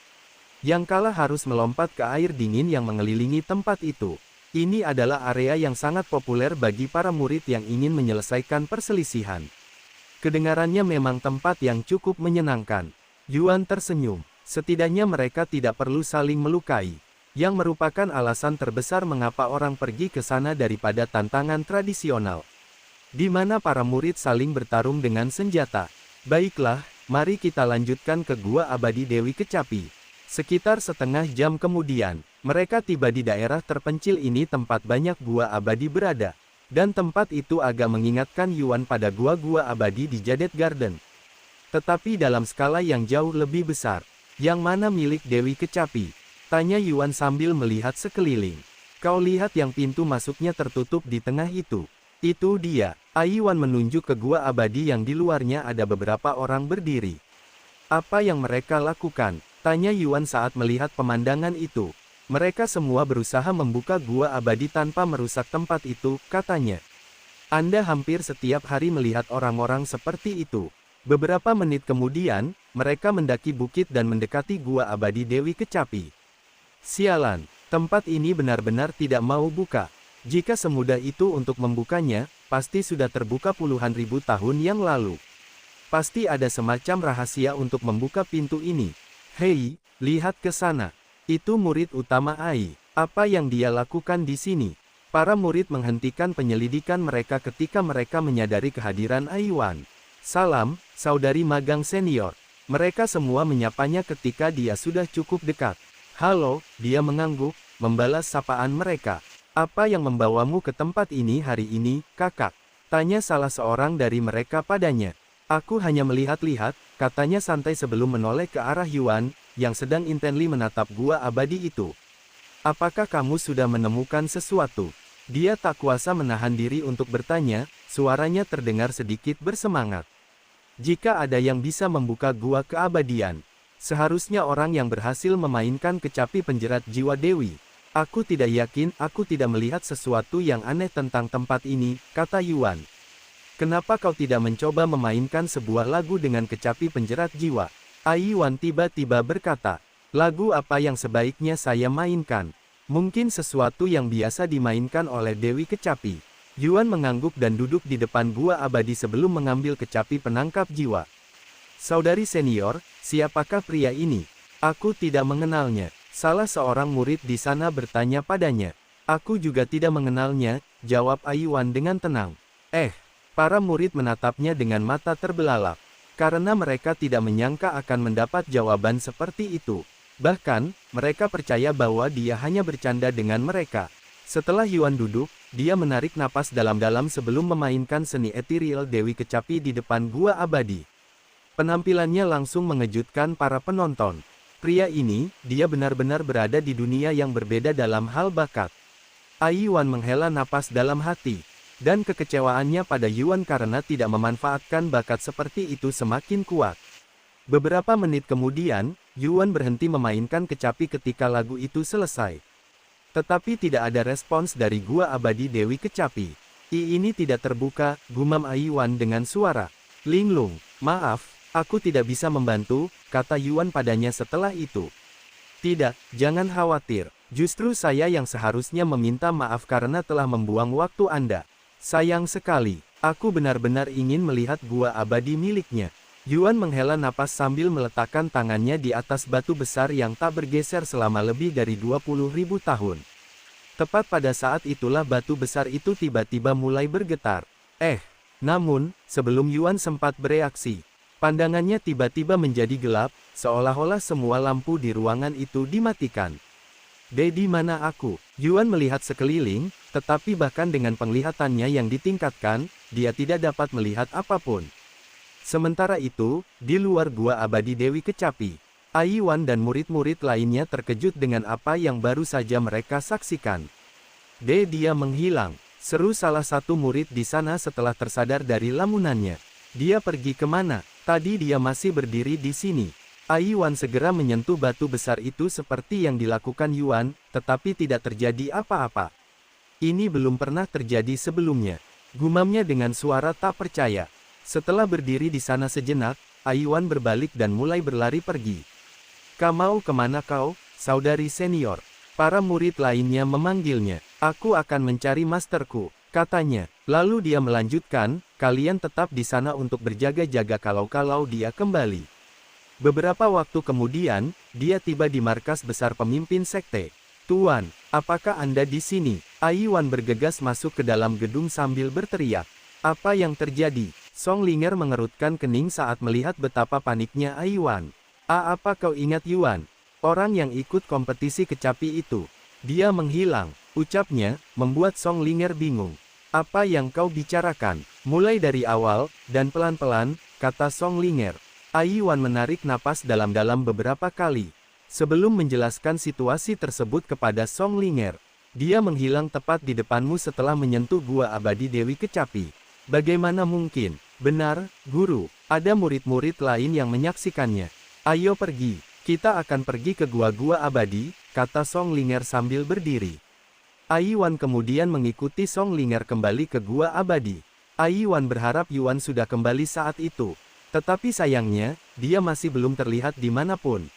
Yang kalah harus melompat ke air dingin yang mengelilingi tempat itu. Ini adalah area yang sangat populer bagi para murid yang ingin menyelesaikan perselisihan. Kedengarannya memang tempat yang cukup menyenangkan. Yuan tersenyum. Setidaknya mereka tidak perlu saling melukai. Yang merupakan alasan terbesar mengapa orang pergi ke sana daripada tantangan tradisional. Di mana para murid saling bertarung dengan senjata. Baiklah, mari kita lanjutkan ke Gua Abadi Dewi Kecapi. Sekitar setengah jam kemudian, mereka tiba di daerah terpencil ini tempat banyak gua abadi berada. Dan tempat itu agak mengingatkan Yuan pada gua-gua abadi di Jade Garden. Tetapi dalam skala yang jauh lebih besar. Yang mana milik Dewi Kecapi? Tanya Yuan sambil melihat sekeliling. Kau lihat yang pintu masuknya tertutup di tengah itu. Itu dia. Aiwan menunjuk ke gua abadi yang di luarnya ada beberapa orang berdiri. Apa yang mereka lakukan? Tanya Yuan saat melihat pemandangan itu. Mereka semua berusaha membuka gua abadi tanpa merusak tempat itu, katanya. Anda hampir setiap hari melihat orang-orang seperti itu. Beberapa menit kemudian, mereka mendaki bukit dan mendekati Gua Abadi Dewi Kecapi. Sialan, tempat ini benar-benar tidak mau buka. Jika semudah itu untuk membukanya, pasti sudah terbuka puluhan ribu tahun yang lalu. Pasti ada semacam rahasia untuk membuka pintu ini. Hei, lihat ke sana. Itu murid utama Ai. Apa yang dia lakukan di sini? Para murid menghentikan penyelidikan mereka ketika mereka menyadari kehadiran Aiwan. Salam, saudari magang senior. Mereka semua menyapanya ketika dia sudah cukup dekat. Halo, dia mengangguk, membalas sapaan mereka. Apa yang membawamu ke tempat ini hari ini, kakak? Tanya salah seorang dari mereka padanya. Aku hanya melihat-lihat, katanya santai sebelum menoleh ke arah Yuan, yang sedang intensely menatap gua abadi itu. Apakah kamu sudah menemukan sesuatu? Dia tak kuasa menahan diri untuk bertanya, suaranya terdengar sedikit bersemangat. Jika ada yang bisa membuka gua keabadian, seharusnya orang yang berhasil memainkan kecapi penjerat jiwa Dewi. Aku tidak yakin, aku tidak melihat sesuatu yang aneh tentang tempat ini, kata Yuan. Kenapa kau tidak mencoba memainkan sebuah lagu dengan kecapi penjerat jiwa? Aiwan tiba-tiba berkata, lagu apa yang sebaiknya saya mainkan? Mungkin sesuatu yang biasa dimainkan oleh Dewi Kecapi. Yuan mengangguk dan duduk di depan gua abadi sebelum mengambil kecapi penangkap jiwa. Saudari senior, siapakah pria ini? Aku tidak mengenalnya. Salah seorang murid di sana bertanya padanya. Aku juga tidak mengenalnya, jawab Aiyuan dengan tenang. Para murid menatapnya dengan mata terbelalak. Karena mereka tidak menyangka akan mendapat jawaban seperti itu. Bahkan, mereka percaya bahwa dia hanya bercanda dengan mereka. Setelah Yuan duduk, dia menarik napas dalam-dalam sebelum memainkan seni ethereal Dewi Kecapi di depan gua abadi. Penampilannya langsung mengejutkan para penonton. Pria ini, dia benar-benar berada di dunia yang berbeda dalam hal bakat. Aiyuan menghela napas dalam hati. Dan kekecewaannya pada Yuan karena tidak memanfaatkan bakat seperti itu semakin kuat. Beberapa menit kemudian, Yuan berhenti memainkan kecapi ketika lagu itu selesai. Tetapi tidak ada respons dari gua abadi Dewi Kecapi. Ini tidak terbuka, gumam Aiyuan dengan suara. Linglung, maaf, aku tidak bisa membantu, kata Yuan padanya setelah itu. Tidak, jangan khawatir. Justru saya yang seharusnya meminta maaf karena telah membuang waktu Anda. Sayang sekali, aku benar-benar ingin melihat gua abadi miliknya. Yuan menghela napas sambil meletakkan tangannya di atas batu besar yang tak bergeser selama lebih dari 20.000 tahun. Tepat pada saat itulah batu besar itu tiba-tiba mulai bergetar. Namun, sebelum Yuan sempat bereaksi, pandangannya tiba-tiba menjadi gelap, seolah-olah semua lampu di ruangan itu dimatikan. Di mana aku? Yuan melihat sekeliling, tetapi bahkan dengan penglihatannya yang ditingkatkan, dia tidak dapat melihat apapun. Sementara itu, di luar gua abadi Dewi Kecapi, Aiyuan dan murid-murid lainnya terkejut dengan apa yang baru saja mereka saksikan. Dia menghilang, seru salah satu murid di sana setelah tersadar dari lamunannya. Dia pergi kemana? Tadi dia masih berdiri di sini. Aiyuan segera menyentuh batu besar itu seperti yang dilakukan Yuan, tetapi tidak terjadi apa-apa. Ini belum pernah terjadi sebelumnya. Gumamnya dengan suara tak percaya. Setelah berdiri di sana sejenak, Aiyuan berbalik dan mulai berlari pergi. Mau kemana kau, saudari senior? Para murid lainnya memanggilnya. Aku akan mencari masterku, katanya. Lalu dia melanjutkan, kalian tetap di sana untuk berjaga-jaga kalau dia kembali. Beberapa waktu kemudian, dia tiba di markas besar pemimpin sekte. Tuan, apakah Anda di sini? Aiyuan bergegas masuk ke dalam gedung sambil berteriak. Apa yang terjadi? Song Linger mengerutkan kening saat melihat betapa paniknya Aiyuan. Apa kau ingat Yuan? Orang yang ikut kompetisi kecapi itu. Dia menghilang, ucapnya, membuat Song Linger bingung. Apa yang kau bicarakan? Mulai dari awal, dan pelan-pelan, kata Song Linger. Aiyuan menarik napas dalam-dalam beberapa kali. Sebelum menjelaskan situasi tersebut kepada Song Linger. Dia menghilang tepat di depanmu setelah menyentuh gua abadi Dewi Kecapi. Bagaimana mungkin? Benar, guru. Ada murid-murid lain yang menyaksikannya. Ayo pergi. Kita akan pergi ke gua-gua abadi, kata Song Linger sambil berdiri. Aiyuan kemudian mengikuti Song Linger kembali ke gua abadi. Aiyuan berharap Yuan sudah kembali saat itu. Tetapi sayangnya, dia masih belum terlihat dimanapun.